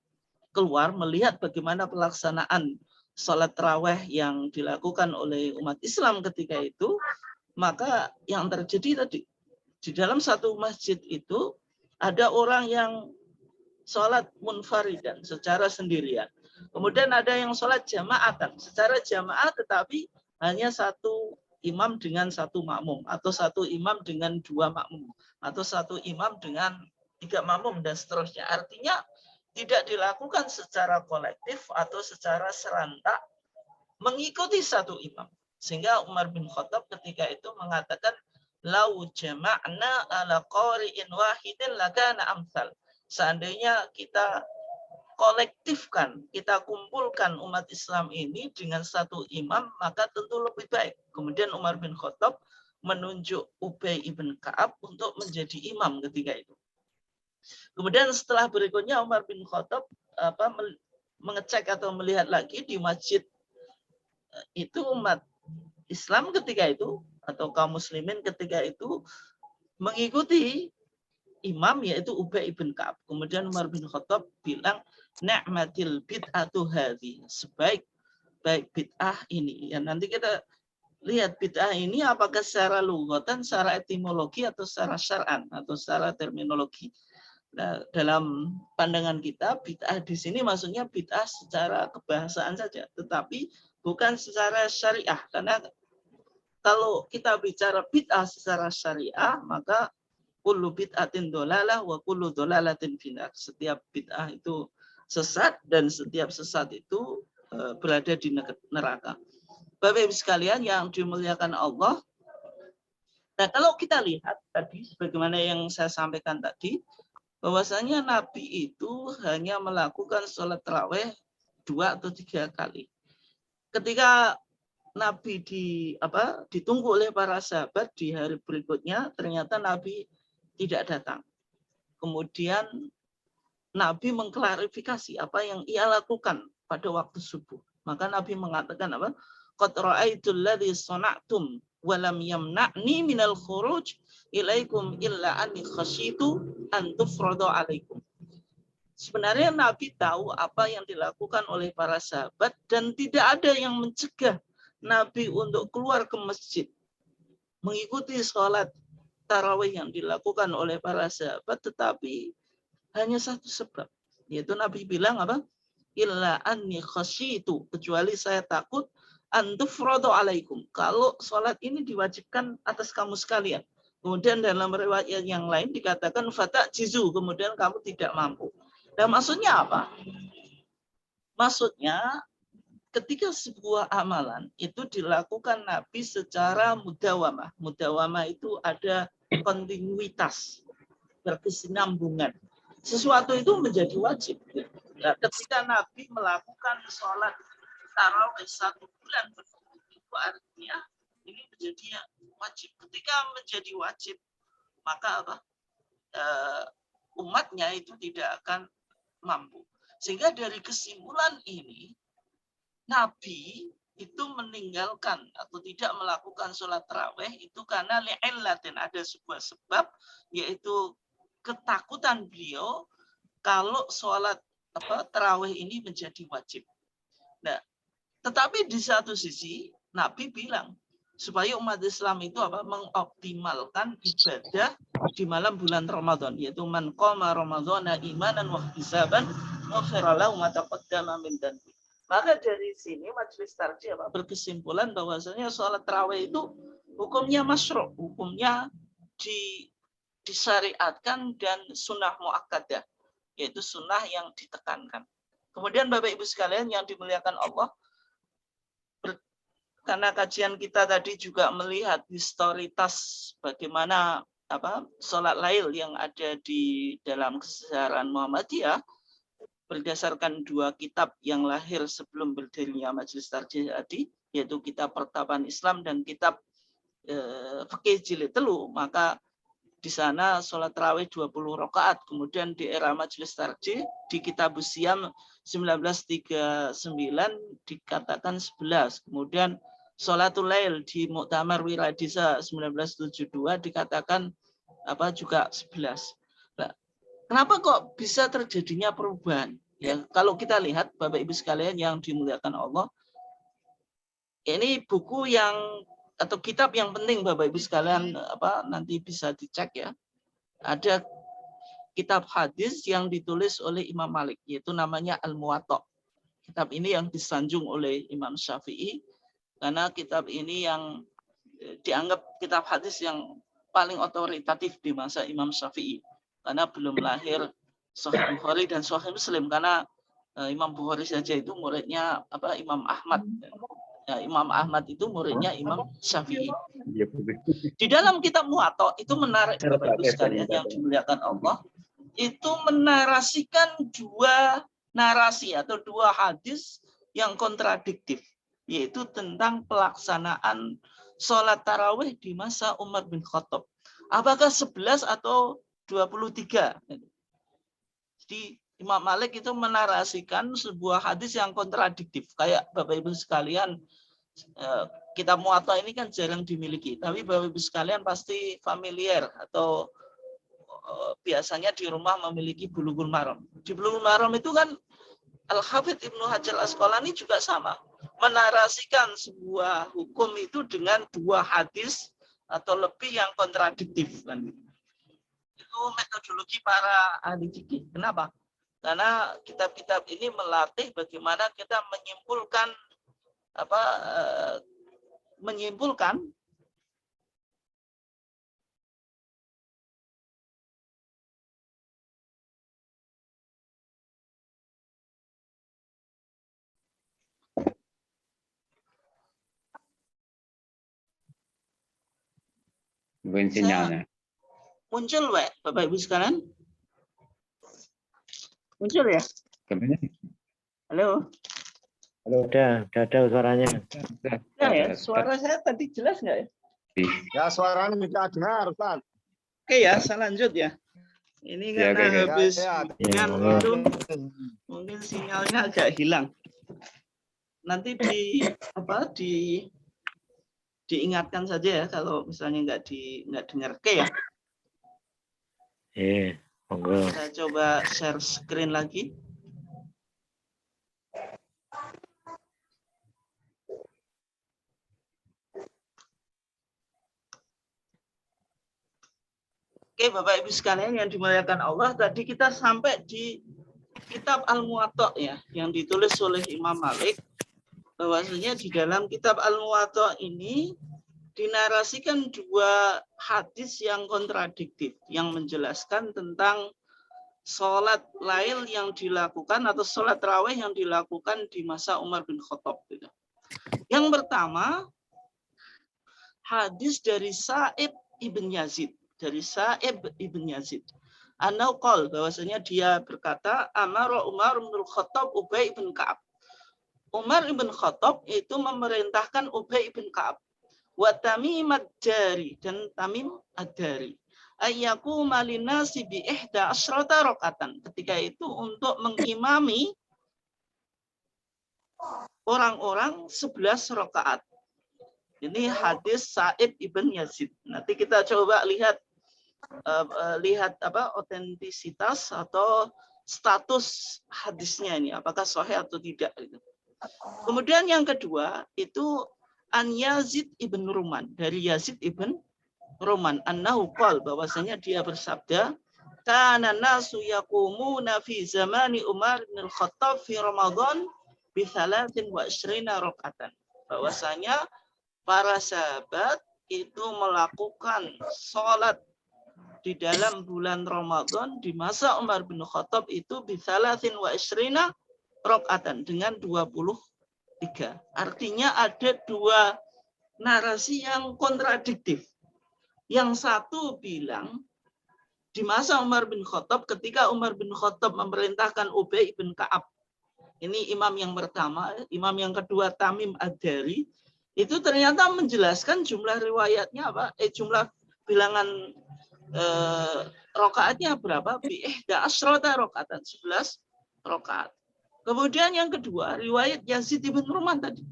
[SPEAKER 2] keluar melihat bagaimana pelaksanaan sholat taraweh yang dilakukan oleh umat Islam ketika itu, maka yang terjadi tadi, di dalam satu masjid itu ada orang yang sholat munfaridan secara sendirian. Kemudian ada yang sholat jamaatan secara jamaah, tetapi hanya satu imam dengan satu makmum, atau satu imam dengan dua makmum, atau satu imam dengan tiga makmum, dan seterusnya. Artinya tidak dilakukan secara kolektif atau secara serentak mengikuti satu imam. Sehingga Umar bin Khattab ketika itu mengatakan, lau jama'na ala qari'in wahidin lakana amsal. Seandainya kita kolektifkan, kita kumpulkan umat Islam ini dengan satu imam, maka tentu lebih baik. Kemudian Umar bin Khattab menunjuk Ubay ibn Ka'ab untuk menjadi imam ketika itu. Kemudian setelah berikutnya Umar bin Khattab mengecek atau melihat lagi di masjid itu umat Islam ketika itu, atau kaum muslimin ketika itu mengikuti imam yaitu Ubay ibn Ka'ab. Kemudian Umar bin Khattab bilang, ni'matil bid'atu hadhi, sebaik bid'ah ini. Ya, nanti kita lihat bid'ah ini apakah secara lughatan, secara etimologi, atau secara syar'an, atau secara terminologi. Nah, dalam pandangan kita bid'ah di sini maksudnya bid'ah secara kebahasaan saja, tetapi bukan secara syariah. Karena kalau kita bicara bid'ah secara syariah, maka kullu bid'atin dolalah wa kullu dolalatin finnar. Setiap bid'ah itu sesat dan setiap sesat itu berada di neraka. Bapak Ibu sekalian yang dimuliakan Allah. Nah, kalau kita lihat tadi sebagaimana yang saya sampaikan tadi, bahwasanya Nabi itu hanya melakukan sholat tarawih 2 atau 3 kali. Ketika Nabi ditunggu oleh para sahabat di hari berikutnya, ternyata Nabi tidak datang. Kemudian Nabi mengklarifikasi apa yang ia lakukan pada waktu subuh. Maka Nabi mengatakan apa? Qad ra'aitul ladzi sana'tum wa lam yamna'ni minal khuruj ilaikum illa anni khasyitu an tufradu alaikum. Sebenarnya Nabi tahu apa yang dilakukan oleh para sahabat dan tidak ada yang mencegah Nabi untuk keluar ke masjid mengikuti sholat tarawih yang dilakukan oleh para sahabat, tetapi hanya satu sebab, yaitu Nabi bilang apa? Illa anni khasyitu, kecuali saya takut antufradu alaikum, kalau sholat ini diwajibkan atas kamu sekalian. Kemudian dalam riwayat yang lain dikatakan fata jizu, kemudian kamu tidak mampu. Dan maksudnya apa? Maksudnya ketika sebuah amalan itu dilakukan Nabi secara mudawamah. Mudawamah itu ada kontinuitas, berkesinambungan. Sesuatu itu menjadi wajib. Nah, ketika Nabi melakukan sholat tarawih 1 bulan berturut-turut, itu artinya ini menjadi wajib. Ketika menjadi wajib, maka apa? Umatnya itu tidak akan mampu. Sehingga dari kesimpulan ini, Nabi itu meninggalkan atau tidak melakukan sholat tarawih itu karena li'illatin, ada sebuah sebab, yaitu ketakutan beliau kalau sholat tarawih ini menjadi wajib. Nah, tetapi di satu sisi Nabi bilang supaya umat Islam itu mengoptimalkan ibadah di malam bulan Ramadan, yaitu man qama ramadhana imanan wa ihtisaban ghufira lahu ma taqaddama min dhanbi. Maka dari sini majelis tarjih berkesimpulan bahwasanya sholat tarawih itu hukumnya masyru', hukumnya disyariatkan dan sunnah muakkadah, yaitu sunnah yang ditekankan. Kemudian Bapak Ibu sekalian yang dimuliakan Allah, karena kajian kita tadi juga melihat historitas bagaimana sholat lail yang ada di dalam kesejarah Muhammadiyah berdasarkan 2 kitab yang lahir sebelum berdirinya Majelis Tarjih tadi, yaitu kitab Pertapan Islam dan kitab Fikih Jilid Telu. Maka di sana sholat tarawih 20 rakaat. Kemudian di era Majelis Tarjih di Kitabus Siyam 1939 dikatakan 11. Kemudian sholatul lail di Muktamar Wiradisa 1972 dikatakan juga 11. Nah, kenapa kok bisa terjadinya perubahan? Ya, kalau kita lihat Bapak Ibu sekalian yang dimuliakan Allah, ini buku yang atau kitab yang penting Bapak Ibu sekalian nanti bisa dicek ya. Ada kitab hadis yang ditulis oleh Imam Malik, yaitu namanya Al-Muwatta. Kitab ini yang disanjung oleh Imam Syafi'i karena kitab ini yang dianggap kitab hadis yang paling otoritatif di masa Imam Syafi'i, karena belum lahir Sahih Bukhari dan Sahih Muslim, karena Imam Bukhari saja itu muridnya Imam Ahmad. Ya, Imam Ahmad itu muridnya Imam Syafi'i. Di dalam kitab Muwatta itu menarik Bapak Ibu sekalian yang dimuliakan Allah, itu menarasikan dua narasi atau dua hadis yang kontradiktif, yaitu tentang pelaksanaan sholat tarawih di masa Umar bin Khattab. Apakah 11 atau 23? Jadi Imam Malik itu menarasikan sebuah hadis yang kontradiktif. Kayak Bapak Ibu sekalian, kitab Muwatta ini kan jarang dimiliki, tapi Bapak Ibu sekalian pasti familiar atau biasanya di rumah memiliki Bulughul Maram. Di Bulughul Maram itu kan Al-Hafidz Ibnu Hajar Al-Asqalani juga sama, menarasikan sebuah hukum itu dengan dua hadis atau lebih yang kontradiktif. Itu metodologi para ahli fikih. Kenapa? Karena kitab-kitab ini melatih bagaimana kita menyimpulkan
[SPEAKER 4] Mungkin sinyalnya.
[SPEAKER 2] muncul Bapak Ibu sekalian? Muncul ya?
[SPEAKER 4] Gimana?
[SPEAKER 2] Halo?
[SPEAKER 5] Halo, udah ada suaranya.
[SPEAKER 2] Nah ya, suara saya tadi jelas nggak ya?
[SPEAKER 1] Ya suaranya bisa dengar, Ustaz.
[SPEAKER 2] Oke ya, saya lanjut ya. Ini
[SPEAKER 4] Ya,
[SPEAKER 2] karena
[SPEAKER 4] oke.
[SPEAKER 2] habis
[SPEAKER 1] Ya,
[SPEAKER 2] dengan
[SPEAKER 5] ya.
[SPEAKER 2] itu mungkin sinyalnya agak hilang. Nanti diingatkan saja ya kalau misalnya nggak dengar. Oke ya.
[SPEAKER 5] Iya, monggo.
[SPEAKER 2] Saya coba share screen lagi. Oke, Bapak Ibu sekalian yang dimuliakan Allah, tadi kita sampai di kitab Al-Muwatta ya, yang ditulis oleh Imam Malik. Bahwasanya di dalam kitab Al-Muwatta ini dinarasikan dua hadis yang kontradiktif yang menjelaskan tentang sholat lail yang dilakukan atau sholat tarawih yang dilakukan di masa Umar bin Khattab. Yang pertama, hadis dari Sa'ib ibn Yazid. Dari Sa'ib ibn Yazid. Anau qol, bahwasanya dia berkata, Amara Umar bin Khattab Ubay bin Ka'ab. Umar ibn Khattab itu memerintahkan Ubay bin Ka'ab. Wa Tamim ad-Dari, dan Tamim ad-Dari. Ayyaku malinasi bi ihda asyrata rakaatan. Ketika itu untuk mengimami orang-orang 11 rakaat. Ini hadis Sa'ib ibn Yazid. Nanti kita coba lihat otentisitas atau status hadisnya ini, apakah sahih atau tidak. Kemudian yang kedua itu An Yazid ibn Ruman, dari Yazid ibn Ruman, annahu qala, bahwasanya dia bersabda, kana nasu yaqumuna fi zamani Umar bin Al-Khattab fi Ramadan bi 23 rakaatan. Bahwasanya para sahabat itu melakukan sholat di dalam bulan Ramadan di masa Umar bin Khattab itu bi 23 rakaatan, dengan 23. Artinya ada dua narasi yang kontradiktif. Yang satu bilang di masa Umar bin Khattab, ketika Umar bin Khattab memerintahkan Ubay bin Ka'ab, ini imam yang pertama, imam yang kedua Tamim ad-Dari, itu ternyata menjelaskan jumlah riwayatnya jumlah bilangan rokaatnya berapa? Bi'ihda asrota rokaatan, 11 rokaat. Kemudian yang kedua, riwayat Yazid ibn Ruman tadi,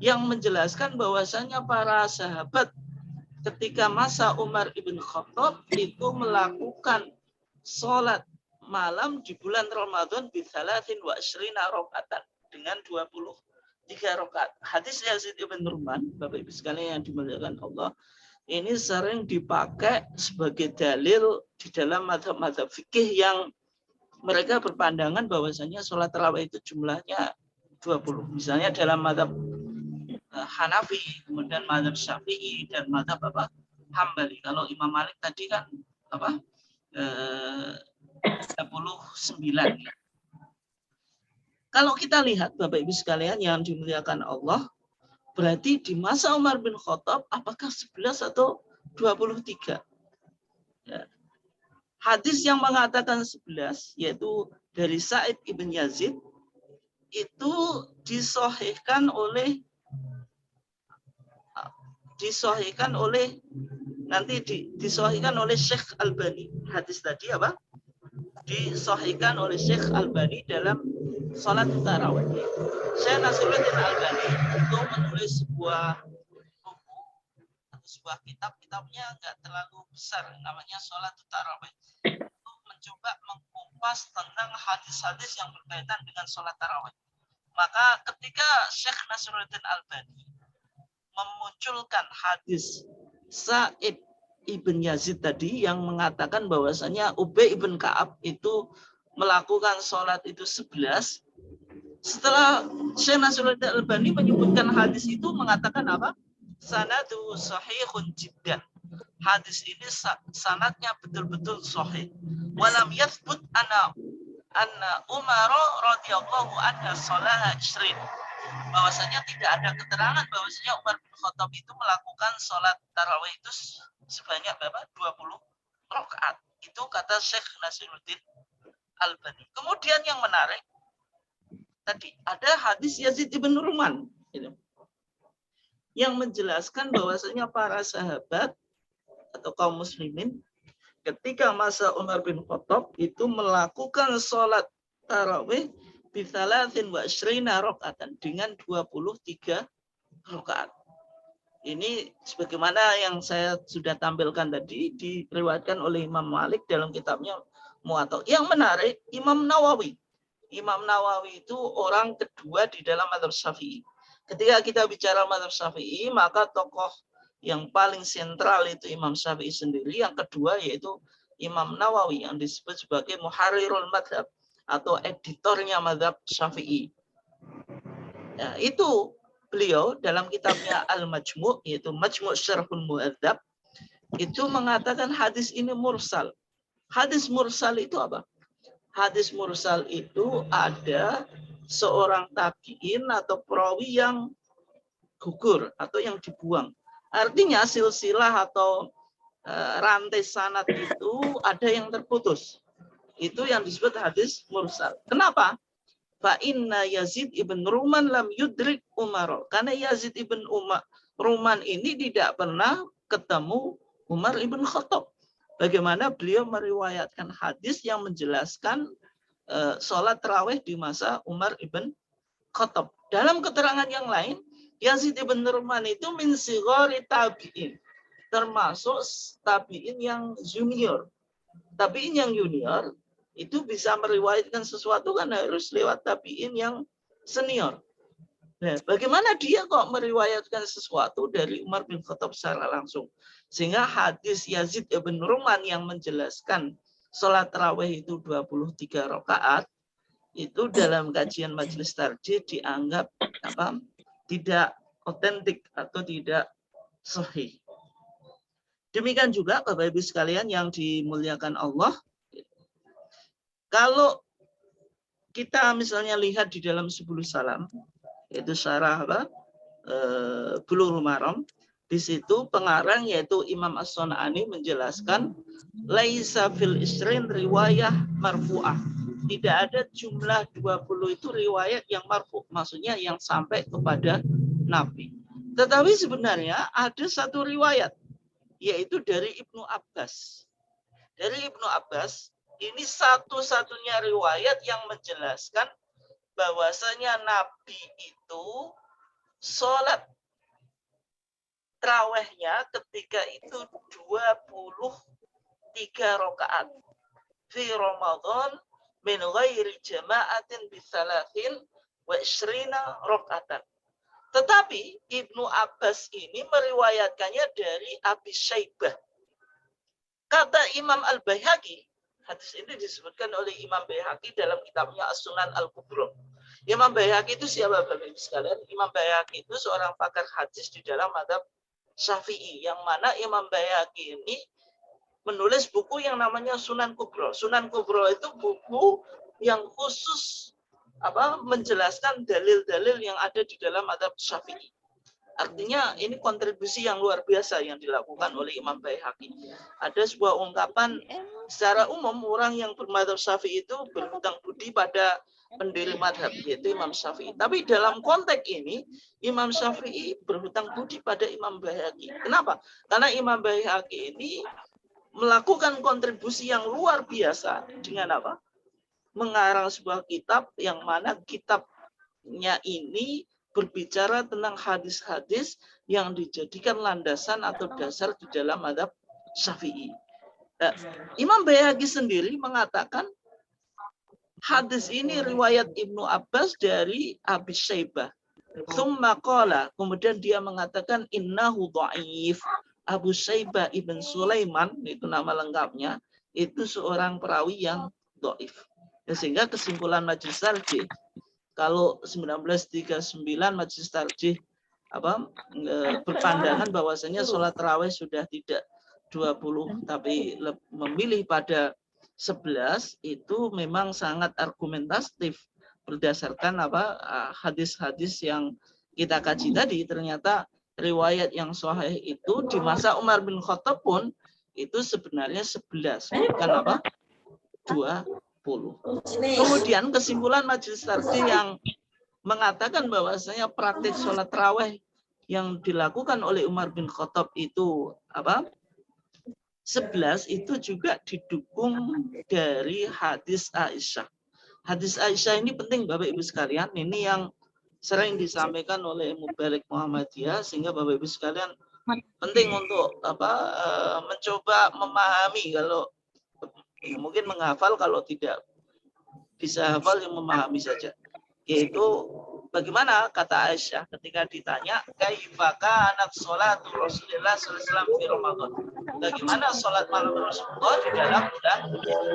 [SPEAKER 2] yang menjelaskan bahwasanya para sahabat ketika masa Umar ibn Khattab itu melakukan sholat malam di bulan Ramadan bisalatin wa ashrina rokaatan, dengan 23 rokaat. Hadis Yazid ibn Ruman, Bapak Ibu sekalian yang dimuliakan Allah, ini sering dipakai sebagai dalil di dalam mazhab-mazhab fikih yang mereka berpandangan bahwasanya sholat tarawih itu jumlahnya 20. Misalnya dalam mazhab Hanafi, kemudian mazhab Syafi'i, dan mazhab Hambali. Kalau Imam Malik tadi kan 39. Kalau kita lihat Bapak Ibu sekalian yang dimuliakan Allah, berarti di masa Umar bin Khattab apakah 11 atau 23? Ya. Hadis yang mengatakan 11 yaitu dari Sa'id ibn Yazid itu disahihkan oleh Syekh Albani. Hadis tadi apa? Disahihkan oleh Syekh Albani dalam salat tarawih. Syekh Nasiruddin Albani itu menulis sebuah buku atau sebuah kitabnya nggak terlalu besar, namanya Salat Tarawih. Itu mencoba mengupas tentang hadis-hadis yang berkaitan dengan salat tarawih. Maka ketika Syekh Nasiruddin Albani memunculkan hadis Sa'id ibn Yazid tadi yang mengatakan bahwasanya Ubay ibn Ka'ab itu melakukan sholat itu 11. Setelah Syekh Nasiruddin Albani menyebutkan hadis itu, mengatakan apa? Sanadu sahihun jiddan. Hadis ini sanadnya betul-betul sahih. Walam yathbut anna Umar radhiyallahu anhu sholaha 20. Bahwasanya tidak ada keterangan bahwasanya Umar bin Khattab itu melakukan sholat tarawih itu sebanyak berapa? 20 rakaat. Itu kata Syekh Nasiruddin Albani. Kemudian yang menarik tadi ada hadis Yazid ibn Ruman yang menjelaskan bahwasanya para sahabat atau kaum muslimin ketika masa Umar bin Khattab itu melakukan sholat tarawih bisalatin wa ashrina rakaatan, dengan 23 rakaat. Ini sebagaimana yang saya sudah tampilkan tadi, diriwayatkan oleh Imam Malik dalam kitabnya Muwatta. Yang menarik, Imam Nawawi itu orang kedua di dalam mazhab Syafi'i. Ketika kita bicara mazhab Syafi'i, maka tokoh yang paling sentral itu Imam Syafi'i sendiri. Yang kedua yaitu Imam Nawawi yang disebut sebagai Muharrirul Madhab atau editornya mazhab Syafi'i. Ya, itu beliau dalam kitabnya Al-Majmu', yaitu Majmu' Syarhul Mu'adzab, itu mengatakan hadis ini mursal. Hadis mursal itu apa? Hadis mursal itu ada seorang tabi'in atau perawi yang gugur atau yang dibuang. Artinya silsilah atau rantai sanad itu ada yang terputus. Itu yang disebut hadis mursal. Kenapa? Fa inna Yazid ibn Ruman lam yudrik Umar. Karena Yazid ibn Ruman ini tidak pernah ketemu Umar ibn Khattab. Bagaimana beliau meriwayatkan hadis yang menjelaskan sholat tarawih di masa Umar ibn Khattab. Dalam keterangan yang lain, Yazid ibn Ruman itu min sighari tabi'in, termasuk tabi'in yang junior. Tabi'in yang junior itu bisa meriwayatkan sesuatu kan harus lewat tabi'in yang senior. Nah, bagaimana dia kok meriwayatkan sesuatu dari Umar bin Khattab secara langsung? Sehingga hadis Yazid ibn Ruman yang menjelaskan sholat tarawih itu 23 rakaat, itu dalam kajian majelis tarjih dianggap tidak otentik atau tidak sahih. Demikian juga Bapak Ibu sekalian yang dimuliakan Allah. Kalau kita misalnya lihat di dalam 10 salam, yaitu syarah Bulughul Maram, di situ pengarang yaitu Imam As-Sun'ani menjelaskan laisa fil isrin riwayah marfu'ah. Tidak ada jumlah 20 itu riwayat yang marfu', maksudnya yang sampai kepada Nabi. Tetapi sebenarnya ada satu riwayat yaitu dari Ibnu Abbas. dari Ibnu Abbas, ini satu-satunya riwayat yang menjelaskan bahwasanya Nabi itu sholat tarawihnya ketika itu 23 rakaat fi Ramadan min ghairi jama'atin bi 23 rakaatan. Tetapi Ibnu Abbas ini meriwayatkannya dari Abi Syaibah. Kata Imam Al-Baihaqi, hadis ini disebutkan oleh Imam Baihaqi dalam kitabnya As-Sunan Al-Kubra. Imam Baihaqi itu siapa Bapak Ibu sekalian? Imam Baihaqi itu seorang pakar hadis di dalam mazhab Syafi'i, yang mana Imam Baihaqi ini menulis buku yang namanya Sunan Kubra. Sunan Kubra itu buku yang khusus menjelaskan dalil-dalil yang ada di dalam mazhab Syafi'i. Artinya ini kontribusi yang luar biasa yang dilakukan oleh Imam Baihaqi. Ada sebuah ungkapan, secara umum orang yang bermadzhab Syafi'i itu berhutang budi pada pendiri madhab, yaitu Imam Syafi'i. Tapi dalam konteks ini, Imam Syafi'i berhutang budi pada Imam Baihaqi. Kenapa? Karena Imam Baihaqi ini melakukan kontribusi yang luar biasa dengan apa? Mengarang sebuah kitab yang mana kitabnya ini berbicara tentang hadis-hadis yang dijadikan landasan atau dasar di dalam mazhab Syafi'i. Nah, Imam Baihaqi sendiri mengatakan hadis ini riwayat Ibnu Abbas dari Abi Syaibah. Tsumma qala, kemudian dia mengatakan innahu dhaif. Abu Syaibah ibn Sulaiman, itu nama lengkapnya, itu seorang perawi yang dhaif. Sehingga kesimpulan majelis tarjih, kalau 1939 majelis tarjih berpandangan bahwasanya sholat tarawih sudah tidak 20 tapi memilih pada 11, itu memang sangat argumentatif berdasarkan hadis-hadis yang kita kaji tadi. Ternyata riwayat yang sahih itu di masa Umar bin Khattab pun itu sebenarnya 11, bukan 20. Kemudian kesimpulan majelis tarjih yang mengatakan bahwasanya praktik sholat tarawih yang dilakukan oleh Umar bin Khattab itu 11, itu juga didukung dari hadis Aisyah. Hadis Aisyah ini penting Bapak Ibu sekalian, ini yang sering disampaikan oleh Mubalik Muhammadiyah, sehingga Bapak Ibu sekalian penting untuk mencoba memahami. Kalau mungkin menghafal, kalau tidak bisa hafal yang memahami saja. Yaitu bagaimana kata Aisyah ketika ditanya kaifa kanat sholatu Rasulullah sallallahu alaihi wasallam di Ramadan. Bagaimana sholat malam Rasulullah di dalam bulan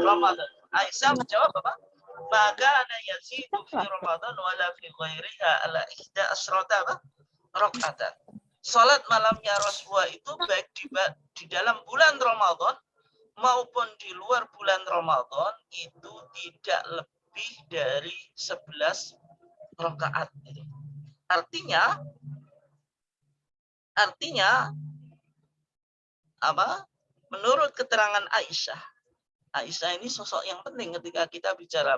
[SPEAKER 2] Ramadan? Aisyah menjawab apa? Maka ana yazidu fi Ramadan wala fi ghairiha ala ihda asyrata rakaatan. Sholat malamnya Rasulullah itu baik di dalam bulan Ramadan maupun di luar bulan Ramadan itu tidak lebih dari 11 rakaat. Artinya apa? Menurut keterangan Aisyah, Aisyah ini sosok yang penting ketika kita bicara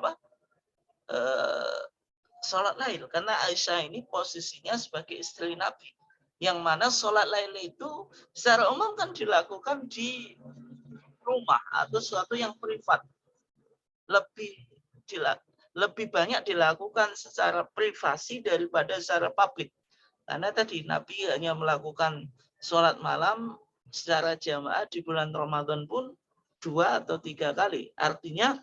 [SPEAKER 2] sholat lail, karena Aisyah ini posisinya sebagai istri Nabi, yang mana sholat lail itu secara umum kan dilakukan di rumah atau sesuatu yang privat, lebih banyak dilakukan secara privasi daripada secara publik. Karena tadi Nabi hanya melakukan sholat malam secara jamaah di bulan Ramadan pun 2 atau 3 kali. Artinya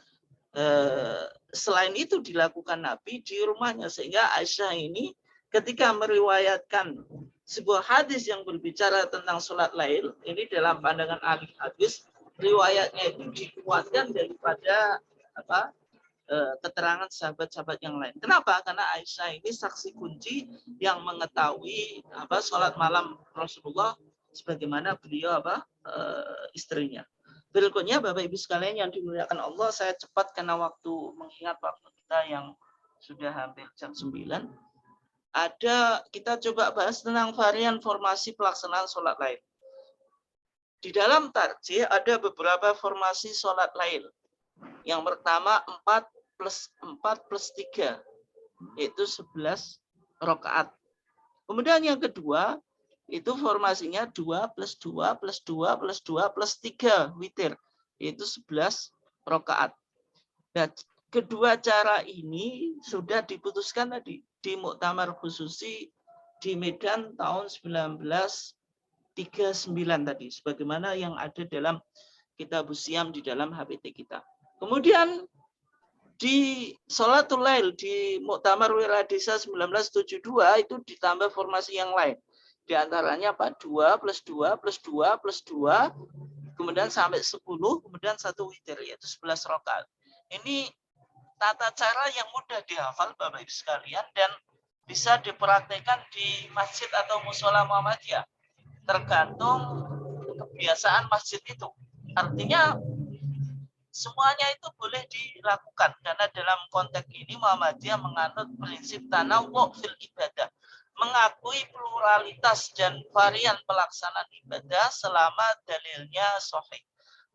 [SPEAKER 2] selain itu dilakukan Nabi di rumahnya, sehingga Aisyah ini ketika meriwayatkan sebuah hadis yang berbicara tentang sholat lail, ini dalam pandangan ahli hadis, riwayatnya itu dikuatkan daripada keterangan sahabat-sahabat yang lain. Kenapa? Karena Aisyah ini saksi kunci yang mengetahui sholat malam Rasulullah sebagaimana beliau istrinya. Berikutnya Bapak Ibu sekalian yang dimuliakan Allah, saya cepat karena waktu mengingat waktu kita yang sudah hampir jam 9. Kita coba bahas tentang varian formasi pelaksanaan sholat lail. Di dalam tarjih ada beberapa formasi sholat lail. Yang pertama 4 plus 3, yaitu 11 rakaat. Kemudian yang kedua, itu formasinya 2 plus 2 plus 2 plus 2 plus 3, witir. yaitu 11 rakaat. Dan kedua cara ini sudah diputuskan tadi di Muktamar Khususi di Medan tahun 1939 tadi, sebagaimana yang ada dalam Kitabus Siyam di dalam HPT kita. Kemudian di Sholatul Lail di Muktamar Wiradisa 1972 itu ditambah formasi yang lain. Di antaranya apa? 2 plus 2 plus 2 plus 2, kemudian sampai 10, kemudian 1 witir, yaitu 11 rakaat. Ini tata cara yang mudah dihafal Bapak Ibu sekalian dan bisa dipraktikkan di masjid atau musola Muhammadiyah. Tergantung kebiasaan masjid itu. Artinya semuanya itu boleh dilakukan karena dalam konteks ini Muhammadiyah menganut prinsip tanawwu' fil ibadah, mengakui pluralitas dan varian pelaksanaan ibadah selama dalilnya sahih.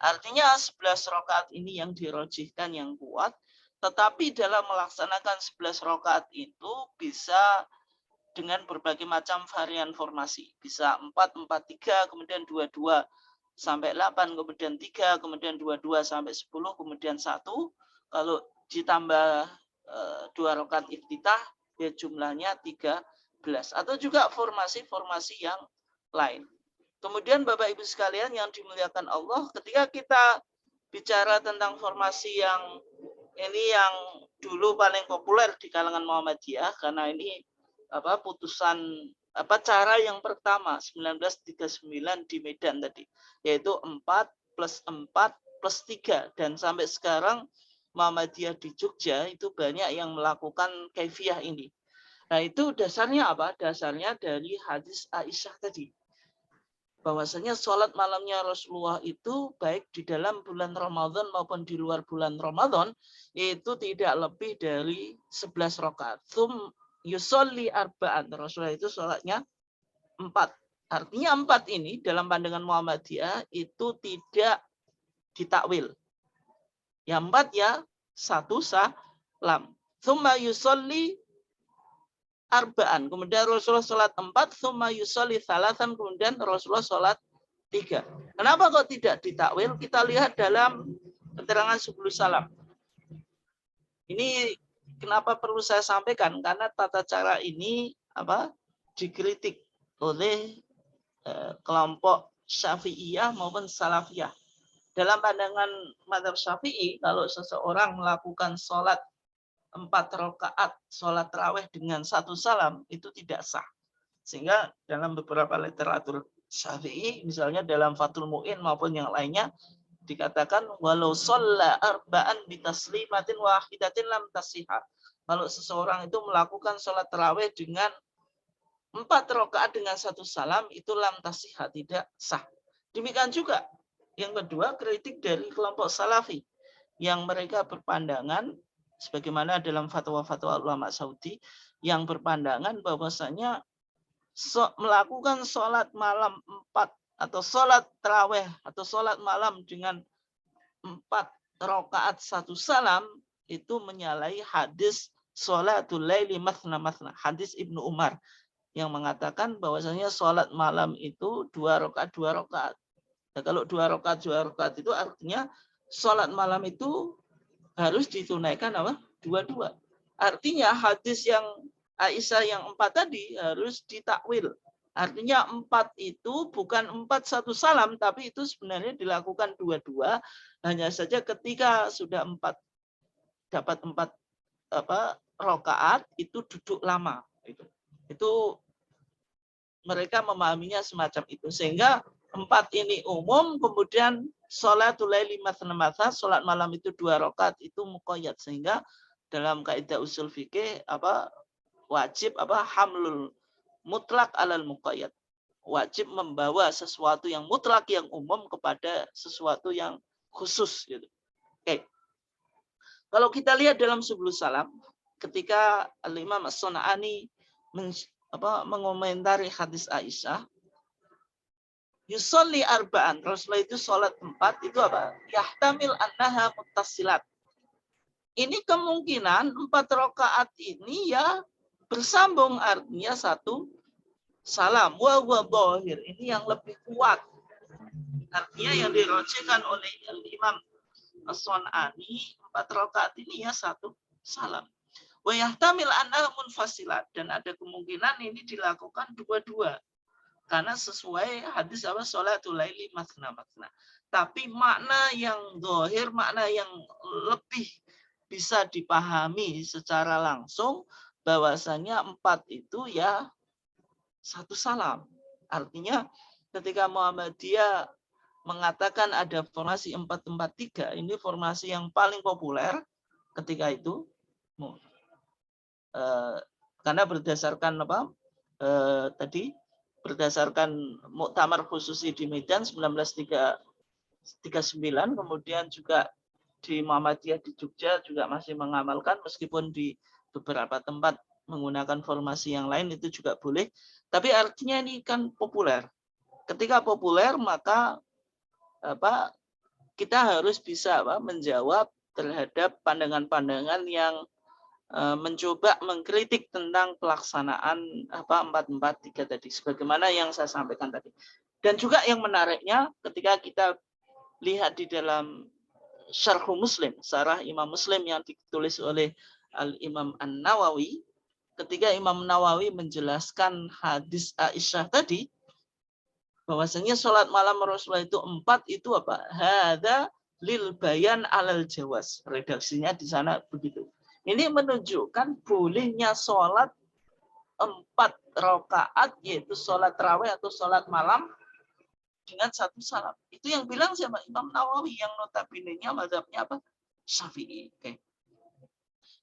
[SPEAKER 2] Artinya 11 rakaat ini yang dirojihkan yang kuat, tetapi dalam melaksanakan 11 rakaat itu bisa dengan berbagai macam varian formasi. Bisa 4-4-3, kemudian 2-2 sampai 8, kemudian 3, kemudian 22 sampai 10, kemudian 1. Kalau ditambah 2 rakaat iftitah, ya jumlahnya 13. Atau juga formasi-formasi yang lain. Kemudian Bapak Ibu sekalian yang dimuliakan Allah, ketika kita bicara tentang formasi yang ini yang dulu paling populer di kalangan Muhammadiyah, karena ini putusan cara yang pertama 1939 di Medan tadi, yaitu 4 plus 4 plus 3, dan sampai sekarang Muhammadiyah di Jogja itu banyak yang melakukan kaifiyah ini. Nah, itu dasarnya apa? Dasarnya dari hadis Aisyah tadi, bahwasanya sholat malamnya Rasulullah itu baik di dalam bulan Ramadan maupun di luar bulan Ramadan itu tidak lebih dari 11 rakaat. Yusolli arba'an, Rasulullah itu sholatnya 4. Artinya 4 ini dalam pandangan Muhammadiyah itu tidak ditakwil. Yang 4 ya 1 salam. Tsumma yusolli arba'an. Kemudian Rasulullah sholat 4, tsumma yusolli salasan, kemudian Rasulullah sholat 3. Kenapa kok tidak ditakwil? Kita lihat dalam keterangan 10 salam. Ini kenapa perlu saya sampaikan? Karena tata cara ini dikritik oleh kelompok Syafi'iyah maupun Salafiyah. Dalam pandangan mazhab Syafi'i, kalau seseorang melakukan sholat 4 rakaat, sholat tarawih dengan 1 salam, itu tidak sah. Sehingga dalam beberapa literatur Syafi'i, misalnya dalam Fathul Mu'in maupun yang lainnya, dikatakan walau shalla arba'an bitaslimatin wahidatin lam tasihah. Kalau seseorang itu melakukan sholat tarawih dengan 4 rakaat dengan 1 salam, itu lam tasihah, tidak sah. Demikian juga yang kedua, kritik dari kelompok Salafi yang mereka berpandangan sebagaimana dalam fatwa-fatwa ulama Saudi yang berpandangan bahwasanya melakukan sholat malam 4 atau sholat tarawih atau sholat malam dengan 4 rakaat 1 salam itu menyalahi hadis sholatul laili mathna mathna, hadis Ibnu Umar yang mengatakan bahwasanya sholat malam itu 2 rakaat 2 rakaat. Nah, kalau 2 rakaat 2 rakaat itu artinya sholat malam itu harus ditunaikan 2-2. Artinya hadis yang Aisyah yang 4 tadi harus ditakwil. Artinya 4 itu bukan 4 1 salam, tapi itu sebenarnya dilakukan 2-2. Hanya saja ketika sudah 4 dapat 4 rakaat itu duduk lama. Itu mereka memahaminya semacam itu. Sehingga 4 ini umum, kemudian sholatul laili mathna mathna, sholat malam itu 2 rakaat itu muqayyad. Sehingga dalam kaidah usul fikih wajib hamlul mutlak alal muqayyad. Wajib membawa sesuatu yang mutlak yang umum kepada sesuatu yang khusus gitu. Oke. Kalau kita lihat dalam 10 salam ketika Al-Imam As-Sun'ani mengomentari hadis Aisyah, yusolli arba'an, Rasulullah itu sholat 4 itu yahtamil annaha muttasilat. Ini kemungkinan 4 rakaat ini ya bersambung, artinya 1 salam. Wa huwa dhahir, ini yang lebih kuat. Artinya yang dirojihkan oleh Imam As-Sun'ani 4 rakaat ini ya 1 salam. Wa yahtamil annaha munfasilat, dan ada kemungkinan ini dilakukan dua-dua. Karena sesuai hadis apa sholatul laili masna masna. Tapi makna yang zahir, makna yang lebih bisa dipahami secara langsung bahwasanya 4 itu ya 1 salam. Artinya ketika Muhammadiyah mengatakan ada formasi 4-4-3, ini formasi yang paling populer ketika itu. Karena berdasarkan apa? Tadi berdasarkan Muktamar Khususi di Medan 1939, kemudian juga di Muhammadiyah di Jogja juga masih mengamalkan, meskipun di beberapa tempat menggunakan formasi yang lain itu juga boleh. Tapi artinya ini kan populer. Ketika populer maka kita harus bisa menjawab terhadap pandangan-pandangan yang mencoba mengkritik tentang pelaksanaan 4-4-3 tadi, sebagaimana yang saya sampaikan tadi. Dan juga yang menariknya ketika kita lihat di dalam Syarh Muslim, Syarah Imam Muslim yang ditulis oleh Al-Imam An-Nawawi, ketika Imam Nawawi menjelaskan hadis Aisyah tadi, bahwasanya sholat malam Rasulullah itu 4 itu apa? Hadza lil bayan alal jawaz. Redaksinya di sana begitu. Ini menunjukkan bolehnya sholat 4 rakaat, yaitu sholat tarawih atau sholat malam dengan 1 salam. Itu yang bilang siapa? Imam Nawawi, yang notabene-nya mazhabnya apa? Syafi'i. Oke.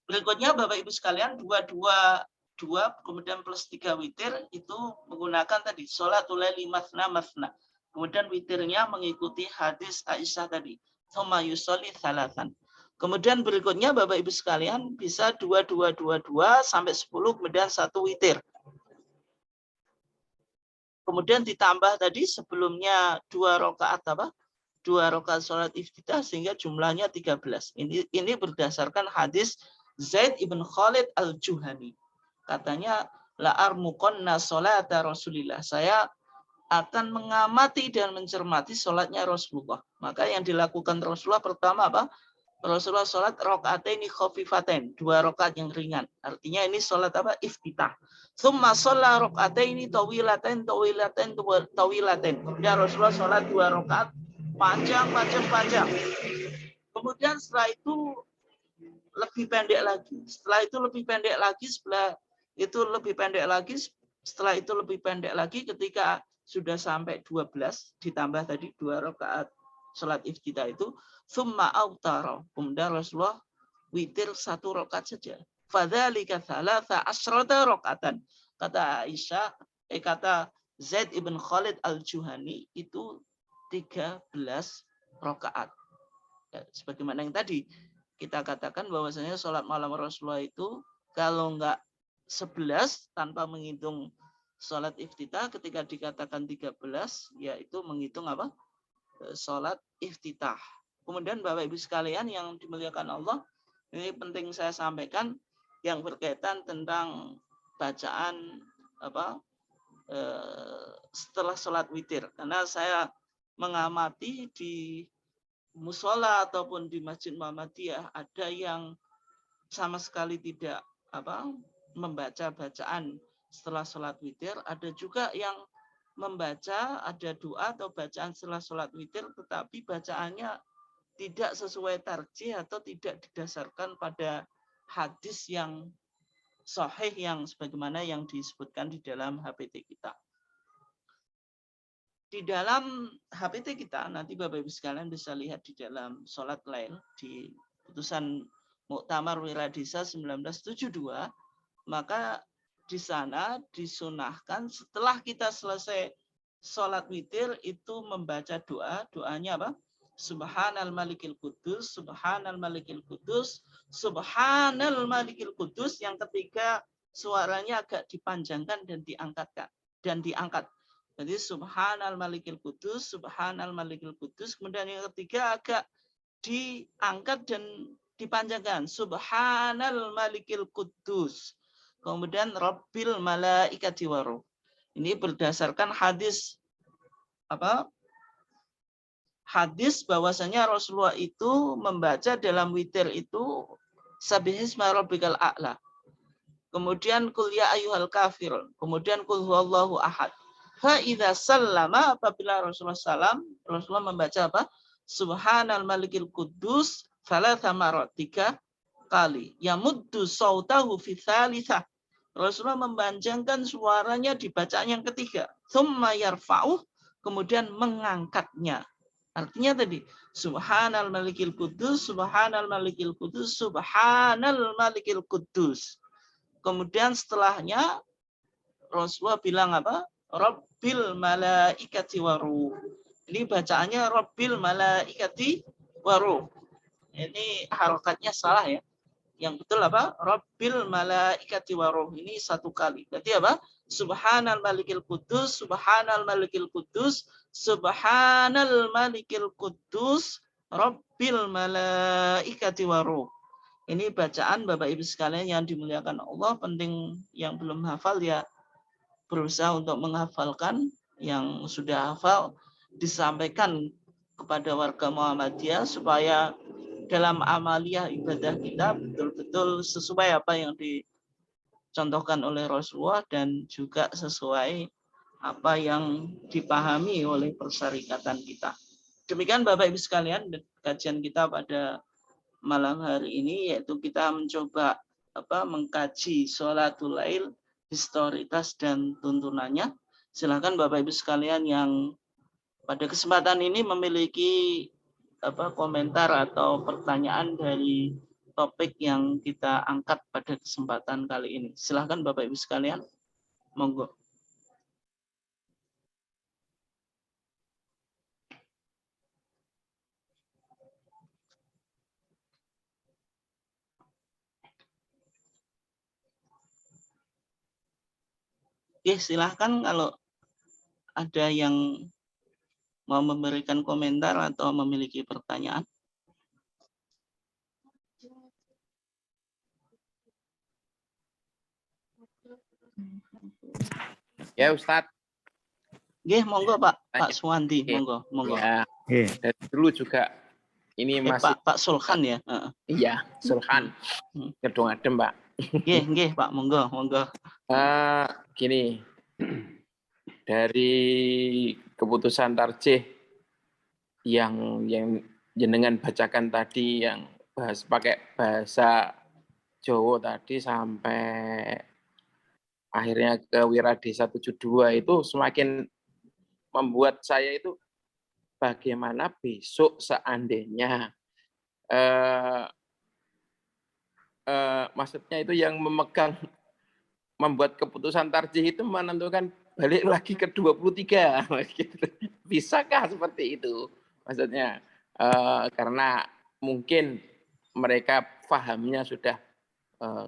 [SPEAKER 2] Berikutnya Bapak Ibu sekalian, 2 kemudian plus 3 witir itu menggunakan tadi sholatul laili masna masna. Kemudian witirnya mengikuti hadis Aisyah tadi. Tsumma yusolli thalathan. Kemudian berikutnya Bapak Ibu sekalian bisa 2 sampai 10, kemudian 1 witir. Kemudian ditambah tadi sebelumnya 2 rakaat 2 rakaat sholat iftitah sehingga jumlahnya 13. Ini berdasarkan hadis Zaid ibn Khalid al-Juhani. Katanya la armuqanna sholata Rasulillah. Saya akan mengamati dan mencermati sholatnya Rasulullah. Maka yang dilakukan Rasulullah pertama apa? Rasulullah sholat rakaataini khafifatain, 2 rakaat yang ringan. Artinya ini sholat apa? Iftitah. Tsumma shalla rakaataini tawilatain. Kemudian Rasulullah sholat 2 rakaat panjang. Kemudian setelah itu lebih pendek lagi. Setelah itu lebih pendek lagi ketika sudah sampai 12 ditambah tadi 2 rakaat sholat iftitah itu. Tsumma autara, kemudian Rasulullah witir 1 rakaat saja. Fadzalika tsalatsa asyrata rakaatan. Kata Aisyah, kata Zaid ibn Khalid al-Juhani itu 13 rakaat. Ya, sebagaimana yang tadi kita katakan bahwasanya sholat malam Rasulullah itu kalau enggak 11 tanpa menghitung sholat iftitah, ketika dikatakan 13 yaitu menghitung apa? Sholat iftitah. Kemudian Bapak Ibu sekalian yang dimuliakan Allah, ini penting saya sampaikan yang berkaitan tentang bacaan setelah sholat witir. Karena saya mengamati di musola ataupun di Masjid Muhammadiyah ada yang sama sekali tidak membaca bacaan setelah sholat witir. Ada juga yang membaca, ada doa atau bacaan setelah sholat witir, tetapi bacaannya tidak sesuai tarjih atau tidak didasarkan pada hadis yang sahih yang sebagaimana yang disebutkan di dalam HPT kita. Di dalam HPT kita, nanti Bapak Ibu sekalian bisa lihat di dalam sholat lail, di putusan Muktamar Wiradisa 1972, maka di sana disunahkan setelah kita selesai sholat witir itu membaca doanya apa? Subhanal Malikil Qudus, Subhanal Malikil Qudus, Subhanal Malikil Qudus. Yang ketiga suaranya agak dipanjangkan dan diangkat. Jadi Subhanal Malikil Qudus, Subhanal Malikil Qudus. Kemudian yang ketiga agak diangkat dan dipanjangkan. Subhanal Malikil Qudus. Kemudian Rabbil Malaikati Waruh. Ini berdasarkan hadis hadis bahwasanya Rasulullah itu membaca dalam witir itu Sabbihisma rabbikal a'la. Kemudian kul ya ayyuhal kafirun. Kemudian kul huwallahu ahad. Fa idza sallama, apabila Rasulullah salam, Rasulullah membaca apa? Subhanal malikil quddus thalatha marat, 3 kali. Yamuddu sautahu fi tsalitsah. Rasulullah memanjangkan suaranya di bacaan yang ketiga. Tsumma yarfa'uh, kemudian mengangkatnya. Artinya tadi Subhanal malikil quddus, Subhanal malikil quddus, Subhanal malikil quddus. Kemudian setelahnya Rasulullah bilang apa? Rabbil malaikati waruh. Ini bacaannya Rabbil malaikati waruh. Ini harokatnya salah ya. Yang betul apa? Rabbil malaikati waruh. Ini 1 kali. Berarti apa? Subhanal malikil quddus, Subhanal malikil quddus, Subhanal malikil quddus, Rabbil malaikati waruh. Ini bacaan Bapak Ibu sekalian yang dimuliakan Allah. Penting yang belum hafal ya berusaha untuk menghafalkan. Yang sudah hafal disampaikan kepada warga Muhammadiyah supaya dalam amaliyah ibadah kita betul-betul sesuai apa yang dicontohkan oleh Rasulullah dan juga sesuai apa yang dipahami oleh persyarikatan kita. Demikian Bapak Ibu sekalian kajian kita pada malam hari ini, yaitu kita mencoba mengkaji sholatul lail, historitas dan tuntunannya. Silakan Bapak Ibu sekalian yang pada kesempatan ini memiliki komentar atau pertanyaan dari topik yang kita angkat pada kesempatan kali ini. Silakan Bapak Ibu sekalian, monggo. Oke, silahkan kalau ada yang mau memberikan komentar atau memiliki pertanyaan.
[SPEAKER 6] Ya Ustadz.
[SPEAKER 2] Oke, monggo Pak Suwandi, monggo.
[SPEAKER 6] Ya, dari dulu juga ini masih
[SPEAKER 2] Pak Sulhan ya.
[SPEAKER 6] Iya, Sulhan. Kedung Adem, Pak.
[SPEAKER 2] Nggih, Pak, monggo.
[SPEAKER 6] Gini, dari keputusan tarjih yang jenengan bacakan tadi yang pakai bahasa Jawa tadi sampai akhirnya ke Wiradi 172 itu semakin membuat saya itu bagaimana besok seandainya maksudnya itu yang memegang membuat keputusan tarjih itu menentukan balik lagi ke 23. Bisakah seperti itu? Maksudnya karena mungkin mereka pahamnya sudah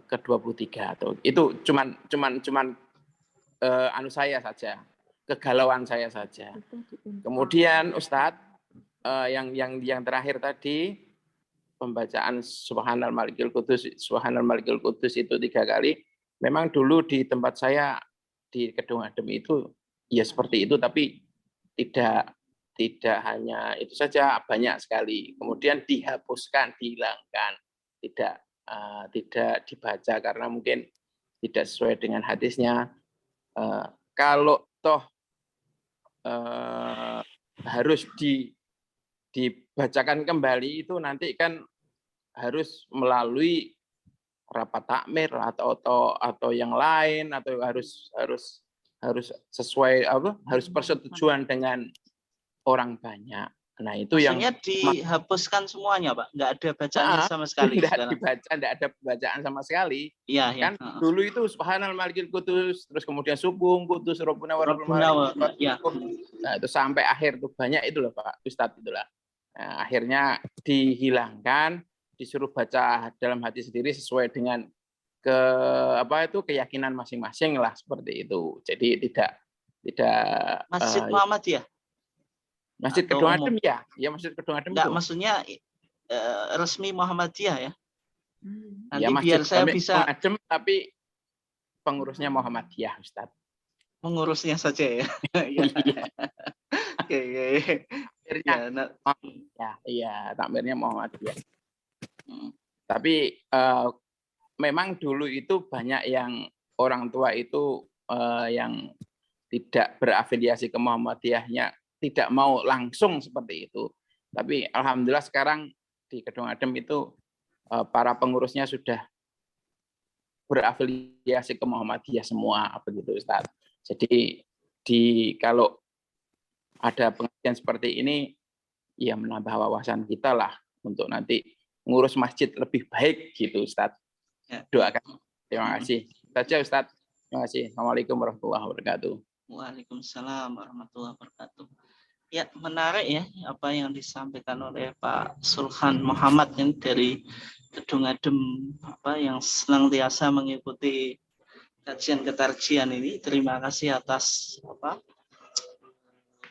[SPEAKER 6] ke 23 atau itu cuman anu saya saja, kegalauan saya saja. Kemudian Ustadz yang terakhir tadi pembacaan Subhanal Malikil Quddus, Subhanal Malikil Quddus itu 3 kali. Memang dulu di tempat saya di Kedung Adem itu ya seperti itu, tapi tidak hanya itu saja, banyak sekali. Kemudian dihapuskan, dihilangkan, tidak dibaca karena mungkin tidak sesuai dengan hadisnya. Kalau toh harus dibacakan kembali itu nanti kan harus melalui rapat takmir atau yang lain, atau harus sesuai harus persetujuan dengan orang banyak. Nah, itu
[SPEAKER 2] maksudnya
[SPEAKER 6] yang
[SPEAKER 2] dihapuskan semuanya, Pak. Nggak ada bacaannya sama sekali.
[SPEAKER 6] Tidak ada bacaan sama sekali.
[SPEAKER 2] Iya,
[SPEAKER 6] kan dulu itu Subhanal Malikil Quddus, terus kemudian Subuh Quddus Rabbuna wa Rabbul Malaikati. Ya. Nah, itu sampai akhir tuh banyak itu loh Pak Ustadz itulah. Nah, akhirnya dihilangkan, disuruh baca dalam hati sendiri sesuai dengan keyakinan masing-masing lah, seperti itu. Jadi tidak
[SPEAKER 2] Masjid Muhammadiyah.
[SPEAKER 6] Masjid Kedung Adem ya, Masjid Kedung Adem.
[SPEAKER 2] Enggak, maksudnya resmi Muhammadiyah ya. Nanti
[SPEAKER 6] ya, Masjid
[SPEAKER 2] biar saya bisa
[SPEAKER 6] Adem, tapi pengurusnya Muhammadiyah, Ustadz.
[SPEAKER 2] Mengurusnya saja ya. Oke.
[SPEAKER 6] takmirnya
[SPEAKER 2] Ya, nah,
[SPEAKER 6] iya takmirnya Muhammadiyah.
[SPEAKER 2] hmm,
[SPEAKER 6] Tapi memang dulu itu banyak yang orang tua itu yang tidak berafiliasi ke Muhammadiyahnya tidak mau langsung seperti itu. Tapi alhamdulillah sekarang di Kedung Adem itu para pengurusnya sudah berafiliasi ke Muhammadiyah semua begitu Ustaz. Jadi kalau ada pengajian seperti ini ya menambah wawasan kita lah untuk nanti ngurus masjid lebih baik gitu Ustaz.
[SPEAKER 2] ya.
[SPEAKER 6] Doakan. Terima kasih. Saja Ustaz. Terima kasih. Assalamualaikum warahmatullahi wabarakatuh.
[SPEAKER 2] Waalaikumsalam warahmatullahi wabarakatuh. Ya, menarik ya apa yang disampaikan oleh Pak Sulhan Muhammad yang dari Kedung Adem yang senantiasa mengikuti kajian ketarjian ini. Terima kasih atas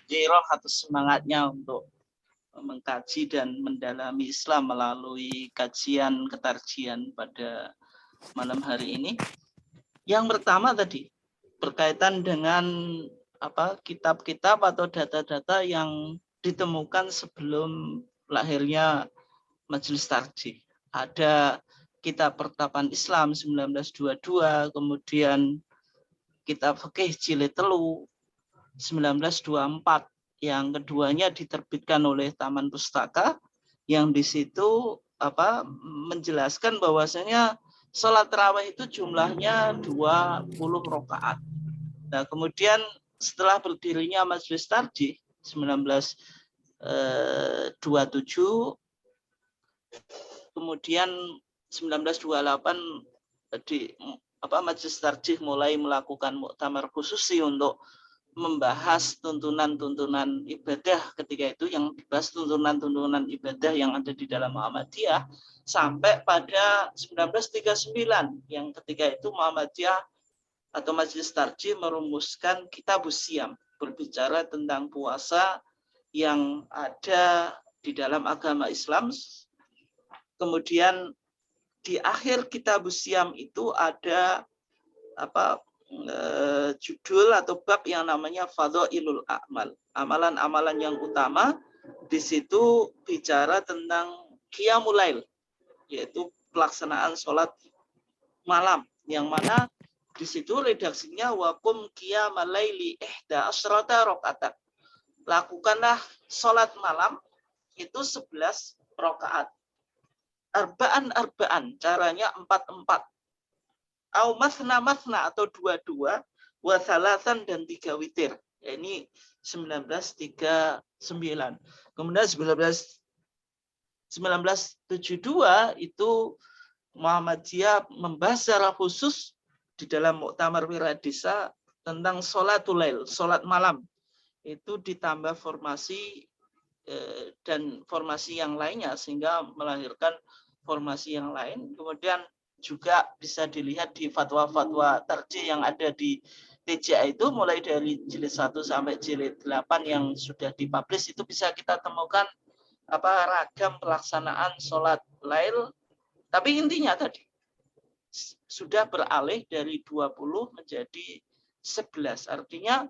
[SPEAKER 2] jiroh atau semangatnya untuk mengkaji dan mendalami Islam melalui kajian ketarjian pada malam hari ini. Yang pertama tadi berkaitan dengan kitab-kitab atau data-data yang ditemukan sebelum lahirnya Majelis Tarjih. Ada kitab Pertapan Islam 1922, kemudian kitab Fikih Jilid 3 1924. Yang keduanya diterbitkan oleh Taman Pustaka yang di situ menjelaskan bahwasanya sholat tarawih itu jumlahnya 20 rakaat. Nah, kemudian setelah berdirinya Majelis Tarjih 1927, kemudian 1928 Majelis Tarjih mulai melakukan muktamar khususi untuk membahas tuntunan-tuntunan ibadah ketika itu, yang dibahas tuntunan-tuntunan ibadah yang ada di dalam Muhammadiyah sampai pada 1939 yang ketika itu Muhammadiyah atau Majelis Tarjih merumuskan Kitabus Siyam, berbicara tentang puasa yang ada di dalam agama Islam. Kemudian di akhir Kitabus Siyam itu ada judul atau bab yang namanya Fadhailul A'mal, amalan-amalan yang utama. Di situ bicara tentang Qiyamul Lail, yaitu pelaksanaan sholat malam, yang mana di situ redaksinya waqum qiyamal laili 11 rakaat. Lakukanlah sholat malam itu 11 rakaat. Arba'an, caranya 4-4. Au mathna atau 2-2, wa thalathan dan 3 witir. Ya, ini 1939. Kemudian 1972 itu Muhammadiyah membahas secara khusus di dalam Muktamar Wiradisa tentang sholatul lail, sholat malam. Itu ditambah formasi dan formasi yang lainnya sehingga melahirkan formasi yang lain. Kemudian juga bisa dilihat di fatwa-fatwa tarjih yang ada di TJA itu, mulai dari jilid 1 sampai jilid 8 yang sudah dipublish, itu bisa kita temukan ragam pelaksanaan sholat lail. Tapi intinya tadi sudah beralih dari 20 menjadi 11. Artinya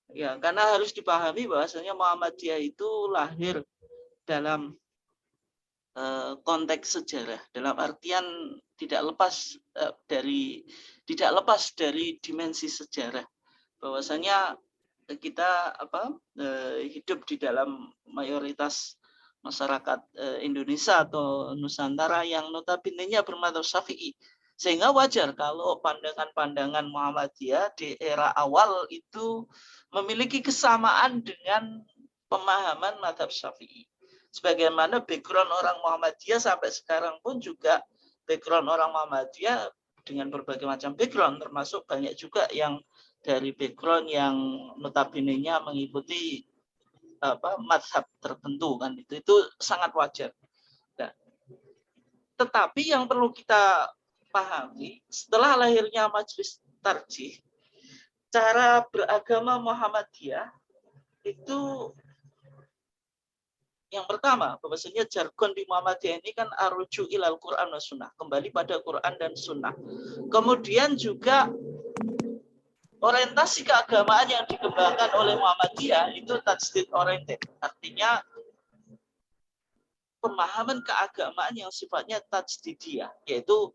[SPEAKER 2] ya, karena harus dipahami bahwasanya Muhammadiyah itu lahir dalam konteks sejarah, dalam artian tidak lepas dari dimensi sejarah, bahwasanya kita hidup di dalam mayoritas masyarakat Indonesia atau Nusantara yang notabene-nya bermadzhab Syafi'i, sehingga wajar kalau pandangan-pandangan Muhammadiyah di era awal itu memiliki kesamaan dengan pemahaman mazhab Syafi'i. Sebagaimana background orang Muhammadiyah sampai sekarang pun juga background orang Muhammadiyah dengan berbagai macam background, termasuk banyak juga yang dari background yang notabene-nya mengikuti mazhab tertentu kan, itu sangat wajar. Nah, tetapi yang perlu kita pahami setelah lahirnya Majelis Tarjih, cara beragama Muhammadiyah itu yang pertama, bahwasanya jargon di Muhammadiyah ini kan arruju ilal Quran wa sunnah, kembali pada Quran dan sunnah. Kemudian juga orientasi keagamaan yang dikembangkan oleh Muhammadiyah itu tajdid oriented, artinya pemahaman keagamaan yang sifatnya tajdidiyah, yaitu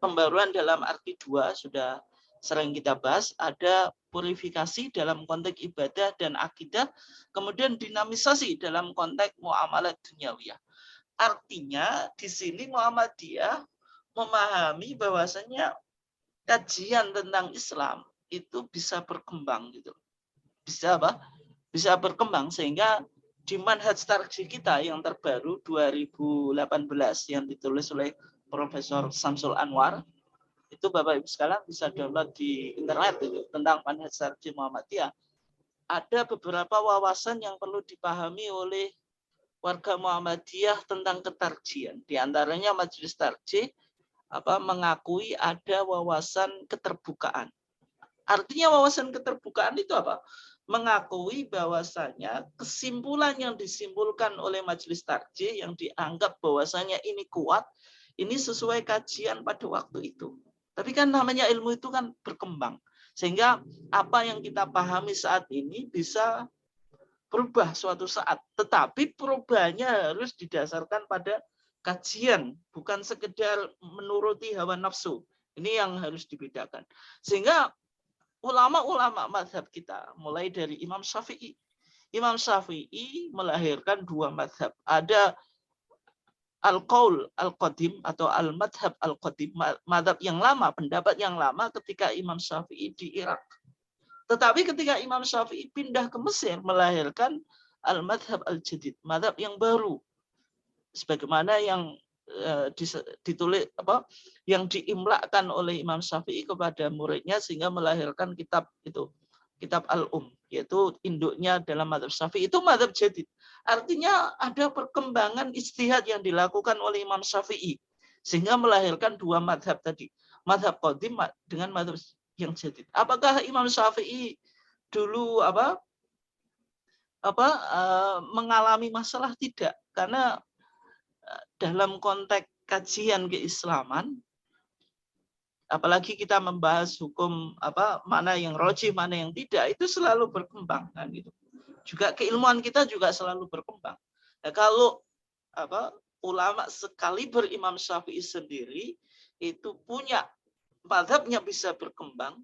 [SPEAKER 2] pembaruan dalam arti dua, sudah sering kita bahas. Ada purifikasi dalam konteks ibadah dan akidah, kemudian dinamisasi dalam konteks muamalah duniawiyah. Artinya di sini Muhammadiyah memahami bahwasanya kajian tentang Islam itu bisa berkembang gitu. Bisa Bisa berkembang, sehingga di manhaj tarjih kita yang terbaru 2018 yang ditulis oleh Profesor Samsul Anwar, itu Bapak Ibu sekalian bisa download di internet itu, tentang manhaj tarjih Muhammadiyah. Ada beberapa wawasan yang perlu dipahami oleh warga Muhammadiyah tentang ketarjihan. Di antaranya majelis tarjih mengakui ada wawasan keterbukaan. Artinya wawasan keterbukaan itu apa? Mengakui bahwasanya kesimpulan yang disimpulkan oleh majelis tarjih yang dianggap bahwasanya ini kuat, ini sesuai kajian pada waktu itu. Tapi kan namanya ilmu itu kan berkembang. Sehingga apa yang kita pahami saat ini bisa berubah suatu saat. Tetapi perubahannya harus didasarkan pada kajian, bukan sekedar menuruti hawa nafsu. Ini yang harus dibedakan. Sehingga ulama-ulama mazhab kita, mulai dari Imam Syafi'i. Imam Syafi'i melahirkan dua mazhab. Ada al-qaul al-qadim atau al-madhab al-qadim, mazhab yang lama, pendapat yang lama ketika Imam Syafi'i di Irak. Tetapi ketika Imam Syafi'i pindah ke Mesir, melahirkan al-madhab al-jadid, mazhab yang baru. Sebagaimana yang ditulis yang diimlakkan oleh Imam Syafi'i kepada muridnya, sehingga melahirkan kitab itu, kitab Al-Um, yaitu induknya dalam mazhab Syafi'i, itu mazhab jadid. Artinya ada perkembangan ijtihad yang dilakukan oleh Imam Syafi'i sehingga melahirkan dua mazhab tadi, mazhab qadim dengan mazhab yang jadid. Apakah Imam Syafi'i dulu mengalami masalah? Tidak, karena dalam konteks kajian keislaman, apalagi kita membahas hukum mana yang rajih, mana yang tidak, itu selalu berkembang kan gitu. Juga keilmuan kita juga selalu berkembang. Nah, kalau ulama sekaliber Imam Syafi'i sendiri itu punya mazhabnya bisa berkembang,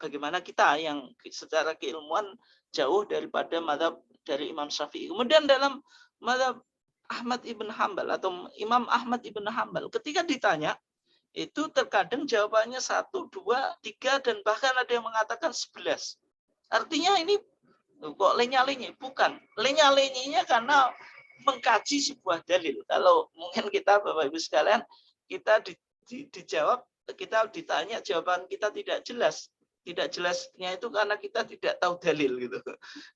[SPEAKER 2] bagaimana kita yang secara keilmuan jauh daripada mazhab dari Imam Syafi'i. Kemudian dalam mazhab Ahmad ibn Hanbal atau Imam Ahmad ibn Hanbal, ketika ditanya, itu terkadang jawabannya 1, 2, 3, dan bahkan ada yang mengatakan 11. Artinya ini kok lenya-lenye? Bukan. Lenya-lenyenya karena mengkaji sebuah dalil. Kalau mungkin kita, Bapak Ibu sekalian, kita dijawab, kita ditanya, jawaban kita tidak jelas. Tidak jelasnya itu karena kita tidak tahu dalil gitu.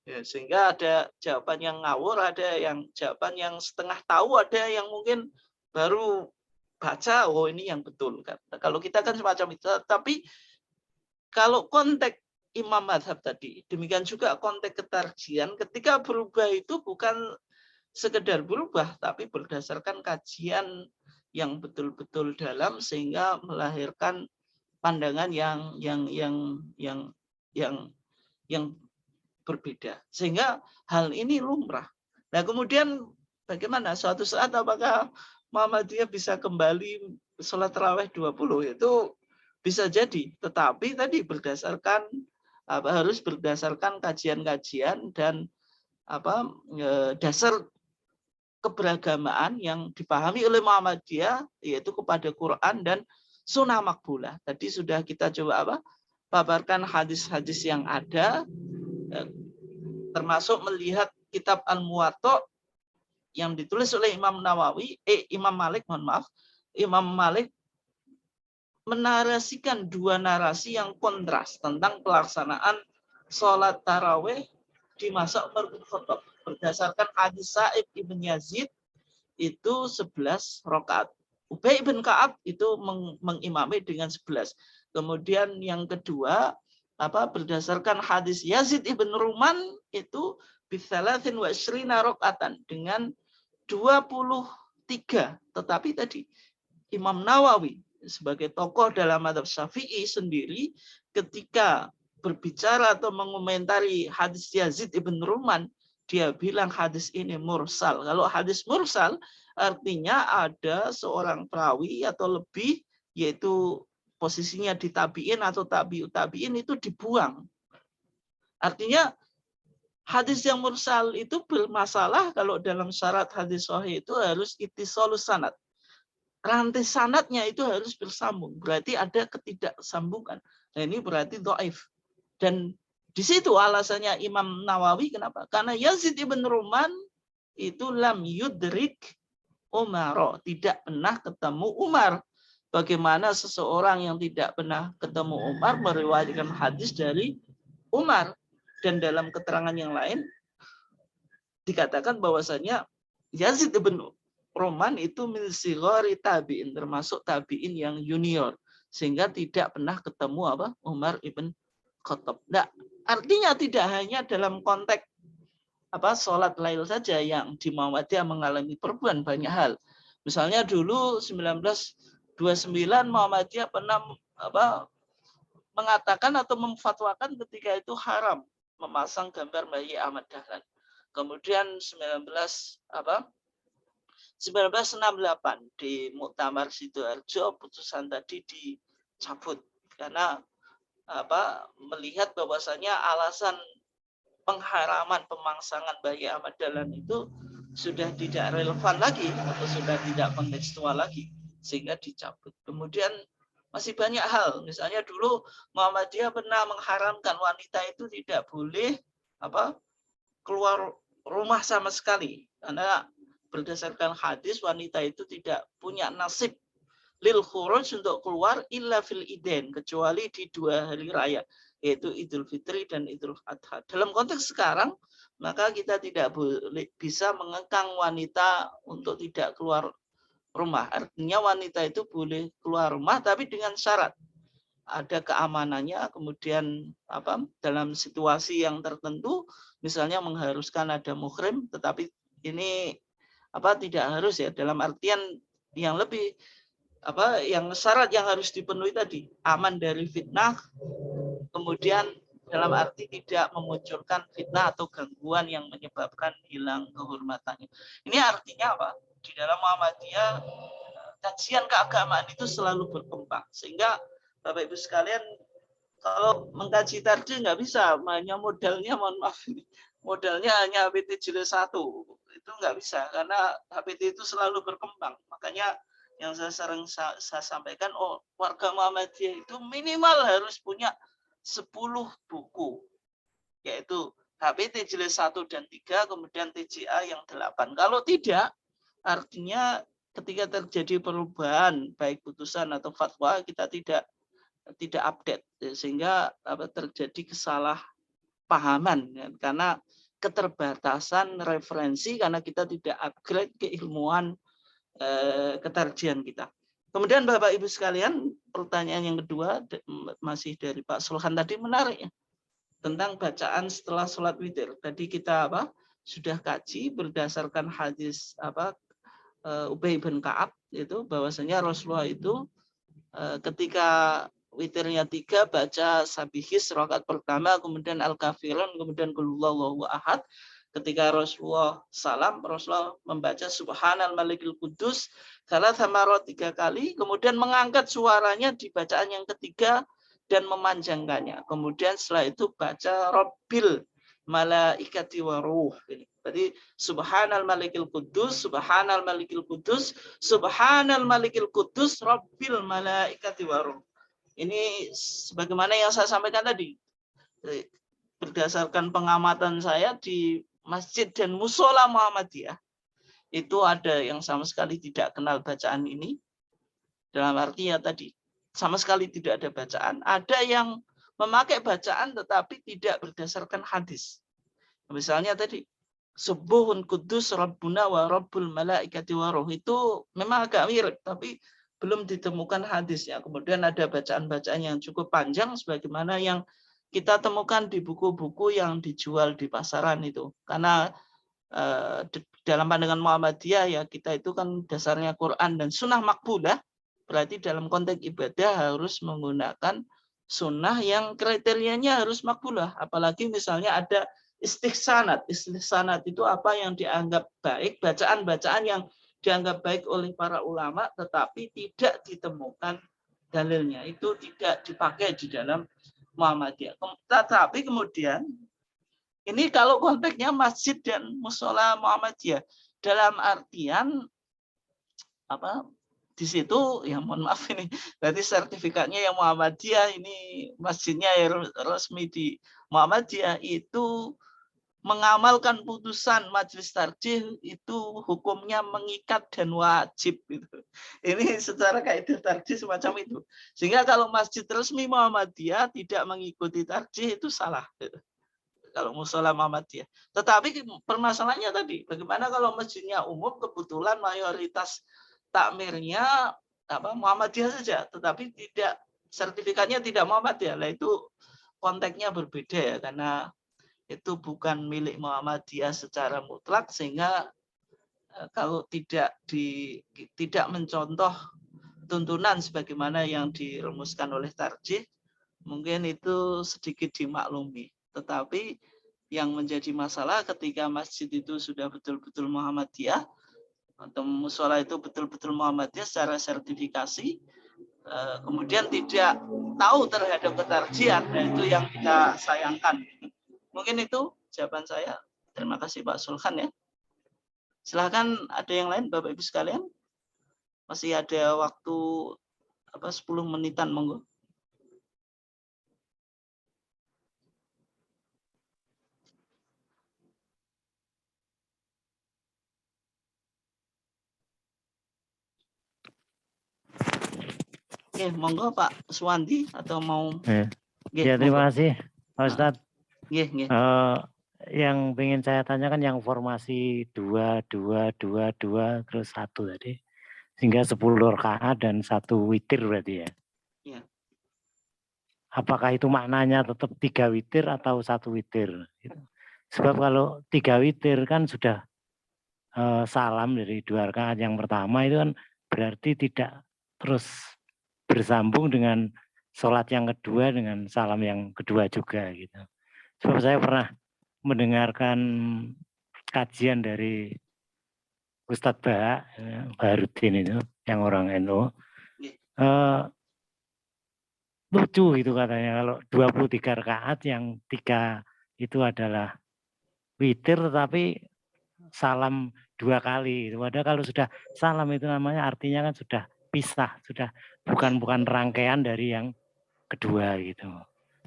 [SPEAKER 2] Ya, sehingga ada jawaban yang ngawur, ada yang jawaban yang setengah tahu, ada yang mungkin baru baca, oh ini yang betul kan. Nah, kalau kita kan semacam itu. Tapi kalau konteks imam mazhab tadi, demikian juga konteks ketarjihan, ketika berubah itu bukan sekedar berubah, tapi berdasarkan kajian yang betul-betul dalam sehingga melahirkan pandangan yang berbeda. Sehingga hal ini lumrah. Nah, kemudian bagaimana suatu saat apakah Muhammadiyah bisa kembali sholat tarawih 20? Itu bisa jadi, tetapi tadi berdasarkan harus berdasarkan kajian-kajian dan dasar keberagamaan yang dipahami oleh Muhammadiyah, yaitu kepada Quran dan sunnah makbulah. Tadi sudah kita coba paparkan hadis-hadis yang ada, termasuk melihat kitab Al-Muwatta yang ditulis oleh Imam Malik, Imam Malik menarasikan dua narasi yang kontras tentang pelaksanaan sholat tarawih di masa Umar bin Khattab. Berdasarkan hadis Sa'ib ibn Yazid itu 11 rakaat. Ubay bin Ka'ab itu mengimami dengan 11. Kemudian yang kedua, berdasarkan hadis Yazid ibn Ruman itu bisalatin wa ishrina rakaatan dengan 23. Tetapi tadi Imam Nawawi sebagai tokoh dalam mazhab Syafi'i sendiri ketika berbicara atau mengomentari hadis Yazid ibn Ruman dia bilang hadis ini mursal. Kalau hadis mursal artinya ada seorang perawi atau lebih, yaitu posisinya di tabi'in atau tabi'ut tabi'in itu dibuang. Artinya hadis yang mursal itu bermasalah kalau dalam syarat hadis sahih itu harus ittisalus sanad. Rantai sanadnya itu harus bersambung. Berarti ada ketidaksambungan. Nah, ini berarti dhaif. Dan di situ alasannya Imam Nawawi kenapa? Karena Yazid ibn Ruman itu lam yudrik Umar, tidak pernah ketemu Umar. Bagaimana seseorang yang tidak pernah ketemu Umar meriwayatkan hadis dari Umar? Dan dalam keterangan yang lain dikatakan bahwasanya Yazid ibn Ruman itu min sighari tabi'in, termasuk tabi'in yang junior, sehingga tidak pernah ketemu Umar ibn Khattab. Nah, artinya tidak hanya dalam konteks sholat lail saja yang di Muhammadiyah mengalami perubahan, banyak hal. Misalnya dulu 1929 Muhammadiyah pernah mengatakan atau memfatwakan ketika itu haram memasang gambar bayi Ahmad Dahlan. Kemudian 1968 di Muktamar Sidoarjo putusan tadi dicabut karena melihat bahwasanya alasan pengharaman pemangsangan bayi Ahmad Dahlan itu sudah tidak relevan lagi atau sudah tidak kontekstual lagi sehingga dicabut. Kemudian masih banyak hal, misalnya dulu Muhammadiyah pernah mengharamkan wanita itu tidak boleh keluar rumah sama sekali karena berdasarkan hadis wanita itu tidak punya nasib lil khuruj untuk keluar illa fil idain, kecuali di 2 hari raya yaitu Idul Fitri dan Idul Adha. Dalam konteks sekarang maka kita tidak boleh bisa mengekang wanita untuk tidak keluar rumah. Artinya wanita itu boleh keluar rumah tapi dengan syarat ada keamanannya, kemudian dalam situasi yang tertentu misalnya mengharuskan ada muhrim, tetapi ini tidak harus ya, dalam artian yang lebih yang syarat yang harus dipenuhi tadi aman dari fitnah, kemudian dalam arti tidak memunculkan fitnah atau gangguan yang menyebabkan hilang kehormatannya. Ini artinya di dalam Muhammadiyah kajian keagamaan itu selalu berkembang, sehingga Bapak Ibu sekalian kalau mengkaji tarjih nggak bisa hanya modalnya, mohon maaf, modalnya hanya HPT jilid 1 itu nggak bisa karena HPT itu selalu berkembang. Makanya yang saya sering saya sampaikan, warga Muhammadiyah itu minimal harus punya 10 buku, yaitu HPT jilid 1 dan 3, kemudian TJA yang 8. Kalau tidak, artinya ketika terjadi perubahan baik putusan atau fatwa kita tidak update, sehingga terjadi kesalahpahaman karena keterbatasan referensi karena kita tidak upgrade keilmuan ketarjian kita. Kemudian Bapak Ibu sekalian, pertanyaan yang kedua masih dari Pak Sulhan tadi menarik ya, tentang bacaan setelah sholat witir. Tadi kita sudah kaji berdasarkan hadis Ubay bin Ka'ab itu bahwasanya Rasulullah itu ketika witirnya 3 baca Sabihis rakaat pertama, kemudian Al-Kafirun, kemudian Qul huwallahu ahad. Ketika Rasulullah salam, Rasulullah membaca Subhanal Malikil Kudus salasa marrat 3 kali, kemudian mengangkat suaranya di bacaan yang ketiga dan memanjangkannya. Kemudian setelah itu baca Rabbil Malaikati wa Ruh. Jadi Subhanal Malikil Kudus, Subhanal Malikil Kudus, Subhanal Malikil Kudus, Rabbil Malaikati wa Ruh. Ini sebagaimana yang saya sampaikan tadi. Berdasarkan pengamatan saya di masjid dan musola Muhammadiyah, itu ada yang sama sekali tidak kenal bacaan ini. Dalam arti ya tadi, sama sekali tidak ada bacaan. Ada yang memakai bacaan tetapi tidak berdasarkan hadis. Misalnya tadi, Subuhun Kudus Rabbuna wa Rabbul Malaikati wa Ruh, itu memang agak mirip, tapi belum ditemukan hadisnya. Kemudian ada bacaan-bacaan yang cukup panjang, sebagaimana yang kita temukan di buku-buku yang dijual di pasaran itu. Karena dalam pandangan Muhammadiyah ya kita itu kan dasarnya Quran dan sunnah makbulah, berarti dalam konteks ibadah harus menggunakan sunnah yang kriterianya harus makbulah. Apalagi misalnya ada istihsanat. Istihsanat itu apa yang dianggap baik, bacaan-bacaan yang dianggap baik oleh para ulama, tetapi tidak ditemukan dalilnya. Itu tidak dipakai di dalam Muhammadiyah. Tetapi kemudian, ini kalau konteksnya masjid dan musola Muhammadiyah, dalam artian apa? Di situ, ya mohon maaf ini, berarti sertifikatnya yang Muhammadiyah, ini masjidnya yang resmi di Muhammadiyah itu mengamalkan putusan majelis tarjih itu hukumnya mengikat dan wajib gitu. Ini secara kaidah tarjih semacam itu. Sehingga kalau masjid resmi Muhammadiyah tidak mengikuti tarjih itu salah. Gitu. Kalau musola Muhammadiyah. Tetapi permasalahannya tadi, bagaimana kalau masjidnya umum kebetulan mayoritas takmirnya Muhammadiyah saja, tetapi tidak sertifikatnya tidak Muhammadiyah. Lah itu konteksnya berbeda ya, karena itu bukan milik Muhammadiyah secara mutlak, sehingga kalau tidak mencontoh tuntunan sebagaimana yang dirumuskan oleh tarjih, mungkin itu sedikit dimaklumi. Tetapi yang menjadi masalah ketika masjid itu sudah betul-betul Muhammadiyah atau musola itu betul-betul Muhammadiyah secara sertifikasi, kemudian tidak tahu terhadap ketarjihan, dan itu yang kita sayangkan. Mungkin itu jawaban saya. Terima kasih Pak Sulhan ya. Silahkan ada yang lain Bapak Ibu sekalian. Masih ada waktu 10 menitan monggo. Oke, monggo Pak Suwandi atau mau.
[SPEAKER 5] Ya, terima kasih Pak Ustadz. Yang ingin saya tanyakan yang formasi 2, 2, 2, 2, terus 1 tadi. Sehingga 10 rakaat dan 1 witir berarti ya?
[SPEAKER 2] Iya.
[SPEAKER 5] Apakah itu maknanya tetap 3 witir atau 1 witir? Sebab kalau 3 witir kan sudah salam dari 2 rakaat yang pertama, itu kan berarti tidak terus bersambung dengan sholat yang kedua dengan salam yang kedua juga gitu. Sebab saya pernah mendengarkan kajian dari Ustadz Baharudin itu, yang orang NU. Lucu gitu katanya, kalau 23 rakaat yang 3 itu adalah witir, tapi salam 2 kali. Padahal kalau sudah salam itu namanya artinya kan sudah pisah, sudah bukan rangkaian dari yang kedua gitu.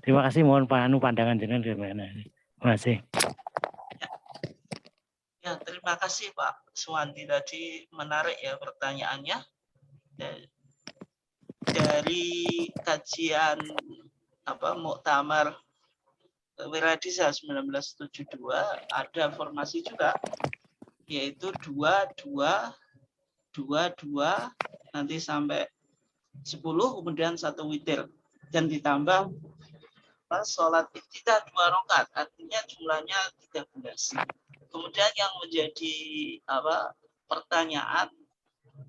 [SPEAKER 5] Terima kasih, mohon pandangan jenengan gimana. Terima kasih.
[SPEAKER 2] Ya, terima kasih Pak Suwandi, tadi menarik ya pertanyaannya. Dari kajian Muktamar Wiradisa 1972 ada formasi juga, yaitu 2, 2, 2, 2, nanti sampai 10, kemudian 1 witir, dan ditambah sholat ibtidah 2 rakaat, artinya jumlahnya 13. Kemudian yang menjadi pertanyaan,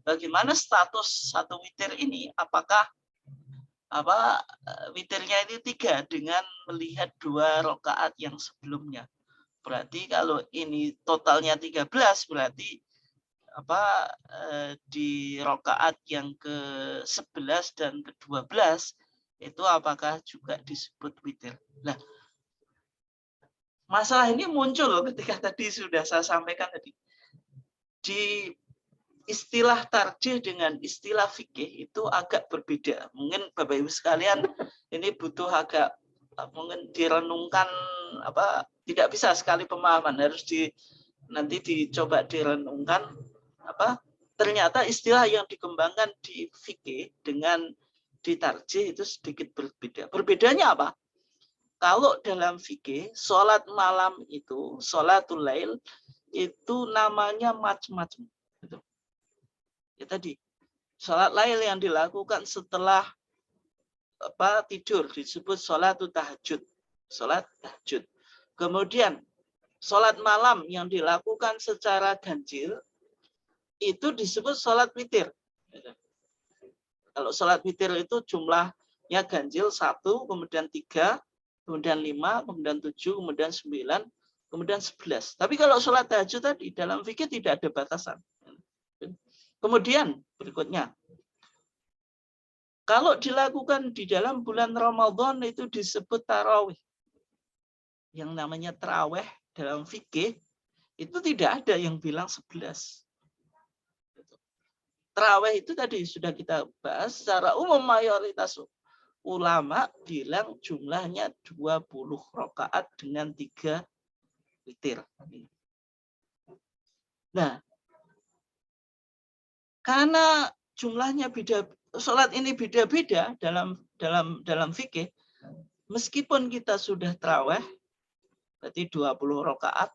[SPEAKER 2] bagaimana status 1 witir ini? Apakah witirnya ini 3 dengan melihat 2 rakaat yang sebelumnya? Berarti kalau ini totalnya 13, berarti di rakaat yang ke-11 dan ke-12 itu apakah juga disebut witir? Nah, masalah ini muncul ketika tadi sudah saya sampaikan tadi. Di istilah tarjih dengan istilah fikih itu agak berbeda. Mungkin Bapak Ibu sekalian ini butuh agak mungkin direnungkan, tidak bisa sekali pemahaman, harus nanti dicoba direnungkan. Ternyata istilah yang dikembangkan di fikih dengan di tarjih itu sedikit berbeda. Berbedanya apa? Kalau dalam fikih, sholat malam itu, sholatul lail, itu namanya macam-macam. Ya tadi, sholat lail yang dilakukan setelah tidur disebut sholatul tahajud. Sholat tahajud. Kemudian, sholat malam yang dilakukan secara ganjil, itu disebut sholat witir. Kalau sholat witir itu jumlahnya ganjil 1, kemudian 3, kemudian 5, kemudian 7, kemudian 9, kemudian 11. Tapi kalau sholat tahajud tadi dalam fikih tidak ada batasan. Kemudian berikutnya, kalau dilakukan di dalam bulan Ramadan itu disebut tarawih. Yang namanya tarawih dalam fikih itu tidak ada yang bilang 11. Tarawih itu tadi sudah kita bahas secara umum, mayoritas ulama bilang jumlahnya 20 rakaat dengan 3 witir. Nah, karena jumlahnya beda, sholat ini beda-beda dalam fikih, meskipun kita sudah tarawih, berarti 20 rakaat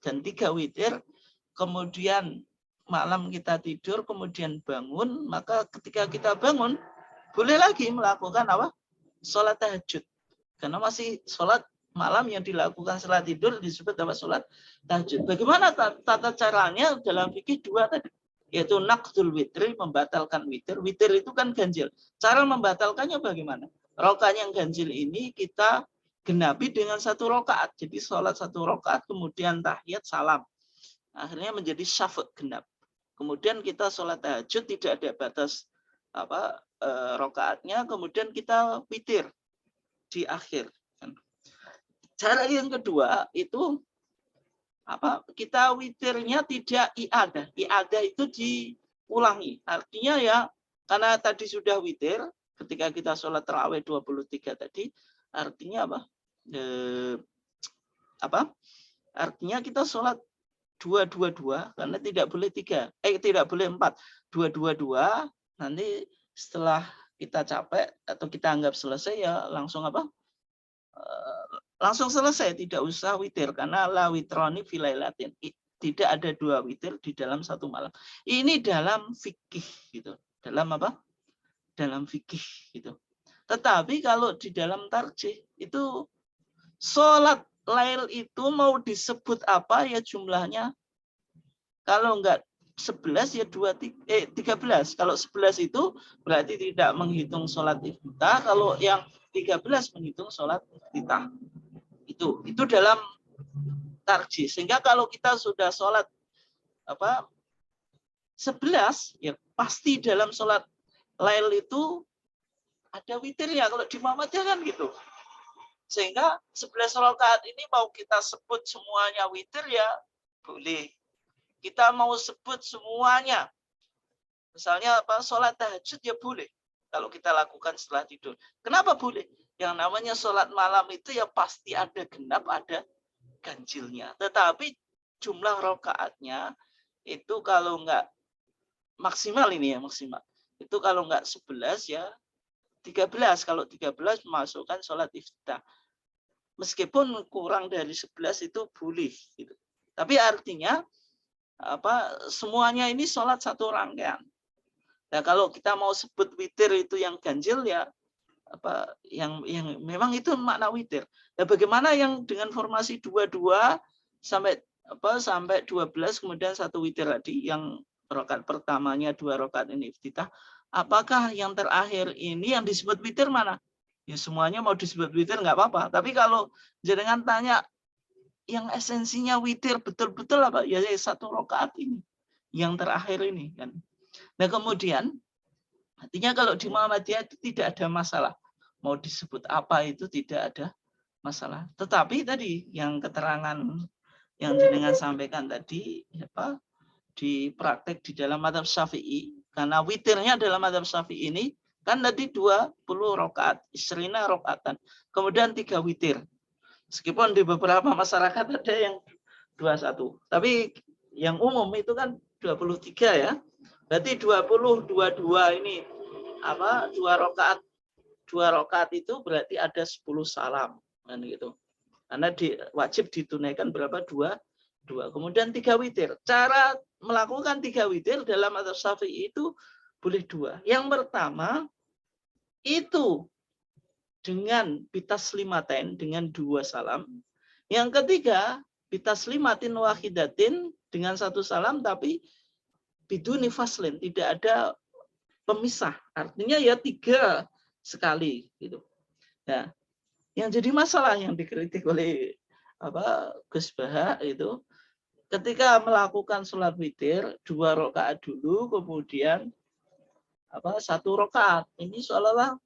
[SPEAKER 2] dan 3 witir, kemudian malam kita tidur, kemudian bangun, maka ketika kita bangun, boleh lagi melakukan apa? Sholat tahajud. Karena masih sholat malam yang dilakukan setelah tidur disebut apa? Sholat tahajud. Bagaimana tata caranya dalam fikih 2 tadi? Yaitu naqdul witri, membatalkan witir. Witir itu kan ganjil. Cara membatalkannya bagaimana? Rakaat yang ganjil ini kita genapi dengan 1 rakaat. Jadi sholat 1 rakaat, kemudian tahiyat, salam. Akhirnya menjadi syafa' genap. Kemudian kita sholat tahajud, tidak ada batas rakaatnya, kemudian kita witir di akhir. Cara yang kedua itu kita witirnya tidak i'adah. I'adah itu diulangi. Artinya ya, karena tadi sudah witir, ketika kita sholat tarawih 23 tadi, artinya artinya kita sholat 2-2-2, karena tidak boleh 3, tidak boleh 4, 2-2-2. Nanti setelah kita capek atau kita anggap selesai ya langsung langsung selesai, tidak usah witir, karena la witroni filailatin, tidak ada 2 witir di dalam 1 malam. Ini dalam fikih gitu. Dalam dalam fikih gitu. Tetapi kalau di dalam tarjih itu sholat lail itu mau disebut apa ya jumlahnya? Kalau enggak 11 ya 13. Kalau 11 itu berarti tidak menghitung sholat iftitah. Kalau yang 13 menghitung sholat iftitah. Itu dalam tarjih. Sehingga kalau kita sudah sholat 11 ya pasti dalam sholat lail itu ada witirnya. Kalau di Muhammadiyah kan gitu. Sehingga 11 rakaat ini mau kita sebut semuanya witir ya boleh. Kita mau sebut semuanya. Misalnya sholat tahajud ya boleh. Kalau kita lakukan setelah tidur. Kenapa boleh? Yang namanya sholat malam itu ya pasti ada genap, ada ganjilnya. Tetapi jumlah rakaatnya itu kalau enggak maksimal ini ya maksimal. Itu kalau enggak 11 ya 13. Kalau 13 memasukkan sholat iftitah. Meskipun kurang dari 11 itu boleh. Gitu. Tapi artinya semuanya ini sholat 1 rangkaian. Nah kalau kita mau sebut witir itu yang ganjil ya yang memang itu makna witir. Nah bagaimana yang dengan formasi 22 sampai 12 kemudian 1 witir tadi yang rakaat pertamanya 2 rakaat ini iftitah. Apakah yang terakhir ini yang disebut witir mana? Ya semuanya mau disebut witir nggak apa-apa. Tapi kalau jenengan tanya yang esensinya witir betul-betul apa? Ya 1 rakaat ini, yang terakhir ini kan. Nah kemudian artinya kalau di Muhammadiyah itu tidak ada masalah. Mau disebut apa itu tidak ada masalah. Tetapi tadi yang keterangan yang jenengan sampaikan tadi di praktek di dalam mazhab Syafi'i, karena witirnya dalam mazhab Syafi'i ini kan tadi 20 rakaat, isrina rakaatan. Kemudian 3 witir. Meskipun di beberapa masyarakat ada yang 21. Tapi yang umum itu kan 23 ya. Berarti 20, 22 ini 2 rakaat. 2 rakaat itu berarti ada 10 salam kan gitu. Karena wajib ditunaikan berapa? 2. Kemudian 3 witir. Cara melakukan 3 witir dalam mazhab Syafi'i itu boleh 2. Yang pertama itu dengan bitaslimatain, dengan 2 salam. Yang ketiga bitaslimatin wahidatin, dengan 1 salam tapi biduni faslin, tidak ada pemisah. Artinya ya 3 sekali gitu. Nah, yang jadi masalah yang dikritik oleh Gus Baha itu ketika melakukan sholat witir 2 rakaat dulu, kemudian 1 rakaat. Ini seolah-olah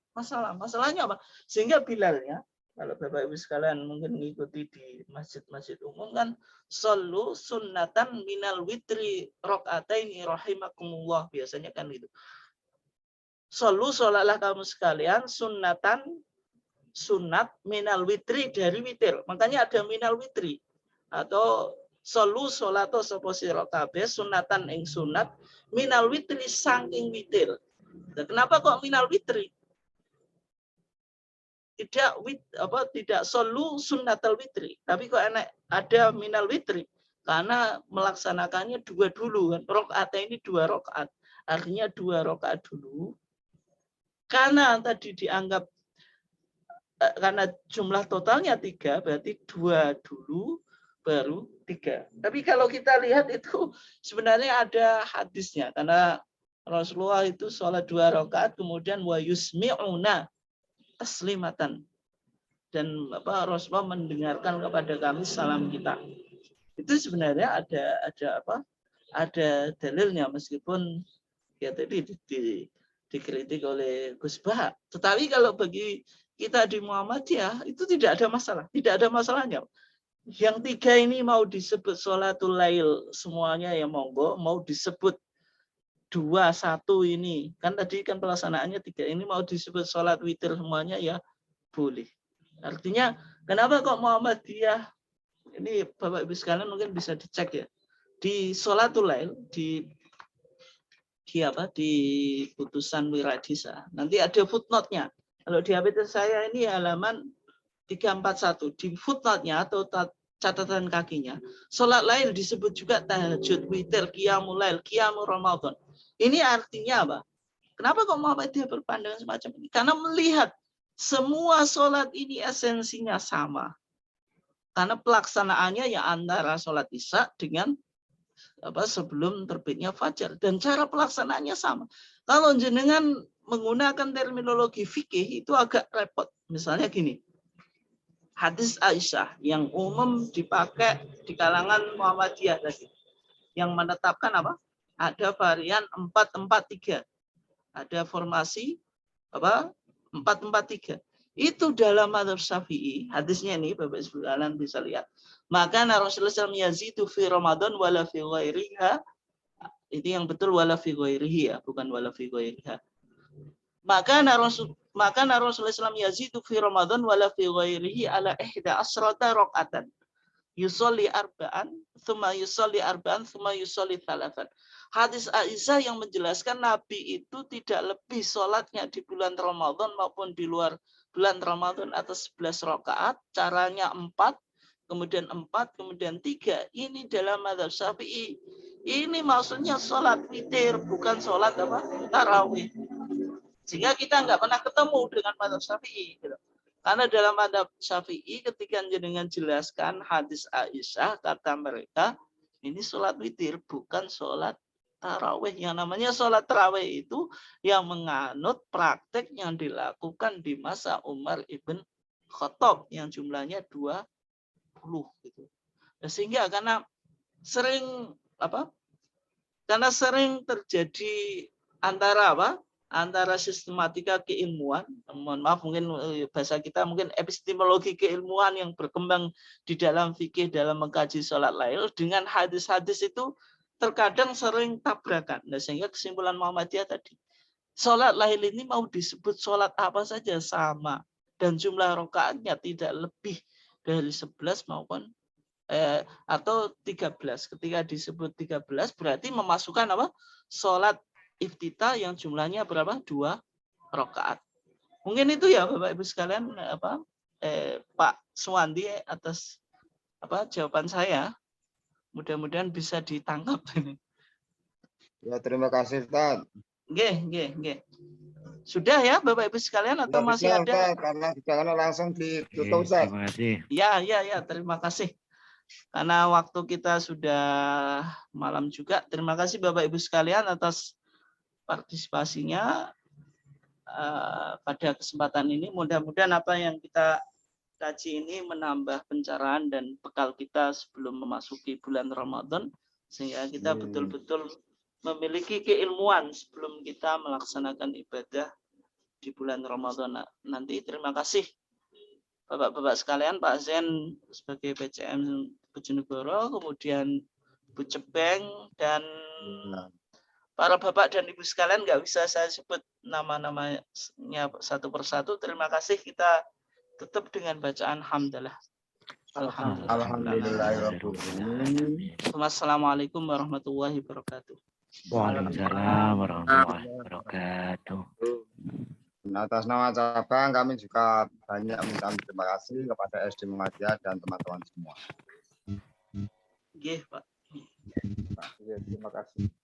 [SPEAKER 2] masalahnya apa? Sehingga Bilalnya, kalau Bapak Ibu sekalian mungkin mengikuti di masjid-masjid umum kan, shollu sunnatan minal witri rakaataini rahimakumullah, biasanya kan gitu. Shollu, sholatlah kamu sekalian, sunat minal witri, dari witir. Makanya ada minal witri. Atau shollu sholato sapa sira kabeh sunatan ing sunat minal witri saking witir. Nah, kenapa kok minal witri? Tidak solu sunnatal witri, tapi kok ada minal witri, karena melaksanakannya 2 dulu kan. Rakaat ini 2 rakaat, artinya 2 rakaat dulu, karena tadi dianggap karena jumlah totalnya 3, berarti 2 dulu baru 3. Tapi kalau kita lihat itu sebenarnya ada hadisnya, karena Rasulullah itu sholat 2 rakaat kemudian wa yusmi'una taslimatan, dan Rasulullah mendengarkan kepada kami salam kita. Itu sebenarnya ada dalilnya, meskipun ya tadi dikritik oleh Gus Baha. Tetapi kalau bagi kita di Muhammadiyah itu tidak ada masalah, tidak ada masalahnya. Yang 3 ini mau disebut sholatul lail semuanya ya monggo, mau disebut 2, 1 ini kan tadi kan pelaksanaannya 3, ini mau disebut sholat witir semuanya ya boleh. Artinya kenapa kok Muhammadiyah ini, Bapak Ibu sekalian mungkin bisa dicek ya di sholatul lail di putusan Wiradisa, nanti ada footnote-nya. Kalau di HP saya ini halaman 341, di footnote-nya atau catatan kakinya, sholat lail disebut juga tahajud, witir, qiyamul lail, qiyamul ramadan. Ini artinya apa? Kenapa kok Muhammadiyah berpandangan semacam ini? Karena melihat semua sholat ini esensinya sama. Karena pelaksanaannya ya antara sholat isya dengan sebelum terbitnya fajar. Dan cara pelaksanaannya sama. Kalau jenengan menggunakan terminologi fikih itu agak repot. Misalnya gini. Hadis Aisyah yang umum dipakai di kalangan Muhammadiyah tadi. Yang menetapkan apa? Ada varian 4-4-3. Ada formasi 4-4-3. Itu dalam mazhab Syafi'i. Hadisnya ini Bapak Ibu sekalian bisa lihat. Maka Rasulullah SAW yazidu fi Ramadan wala fi ghairiha. Itu yang betul wala fi ghairihi ya, bukan wala fi ghairiha. Maka Rasulullah SAW yazidu fi Ramadan wala fi ghairihi ala 11 rakaatan. Yusolli arba'an, thumma yusolli arba'an, thumma yusolli thalathan. Hadis Aisyah yang menjelaskan Nabi itu tidak lebih sholatnya di bulan Ramadan maupun di luar bulan Ramadan atas 11 rakaat, caranya 4, kemudian 4, kemudian 3. Ini dalam mazhab Syafi'i. Ini maksudnya sholat witir, bukan sholat tarawih. Sehingga kita nggak pernah ketemu dengan mazhab Syafi'i. Gitu. Karena dalam mazhab Syafi'i ketika jenengan jelaskan hadis Aisyah, kata mereka ini sholat witir bukan sholat tarawih. Yang namanya sholat tarawih itu yang menganut praktek yang dilakukan di masa Umar ibn Khattab yang jumlahnya 20 gitu. Sehingga karena sering terjadi antara sistematika keilmuan, mohon maaf mungkin bahasa kita mungkin epistemologi keilmuan yang berkembang di dalam fikih dalam mengkaji sholat lail dengan hadis-hadis itu terkadang sering tabrakan. Nah, sehingga kesimpulan Muhammadiyah tadi, sholat lail ini mau disebut sholat apa saja sama dan jumlah rakaatnya tidak lebih dari 11 maupun atau 13. Ketika disebut 13 berarti memasukkan sholat iftitah yang jumlahnya berapa? 2 rakaat. Mungkin itu ya Bapak Ibu sekalian Pak Suwandi atas jawaban saya. Mudah-mudahan bisa ditangkap ini.
[SPEAKER 1] Ya, terima kasih Ustaz.
[SPEAKER 2] Nggih. Sudah ya Bapak Ibu sekalian atau
[SPEAKER 1] Ya,
[SPEAKER 2] masih ada?
[SPEAKER 1] Ustaz, karena jangan langsung ditutup Ustaz.
[SPEAKER 5] Terima kasih.
[SPEAKER 2] Ya, terima kasih. Karena waktu kita sudah malam juga. Terima kasih Bapak Ibu sekalian atas partisipasinya pada kesempatan ini. Mudah-mudahan apa yang kita kaji ini menambah pencerahan dan bekal kita sebelum memasuki bulan Ramadan, sehingga kita betul-betul memiliki keilmuan sebelum kita melaksanakan ibadah di bulan Ramadan nanti. Terima kasih Bapak-bapak sekalian, Pak Zen sebagai PCM Bojonegoro, kemudian Bu Cepeng, dan para bapak dan ibu sekalian, nggak bisa saya sebut nama-namanya satu persatu. Terima kasih, kita tutup dengan bacaan hamdalah.
[SPEAKER 1] Alhamdulillahirobbilalamin.
[SPEAKER 2] Wassalamualaikum warahmatullahi wabarakatuh.
[SPEAKER 5] Waalaikumsalam warahmatullahi wabarakatuh.
[SPEAKER 1] Atas nama cabang kami juga banyak mengucapkan terima kasih kepada SD Muhammadiyah dan teman-teman semua.
[SPEAKER 2] Nggih, Pak.
[SPEAKER 1] Terima kasih.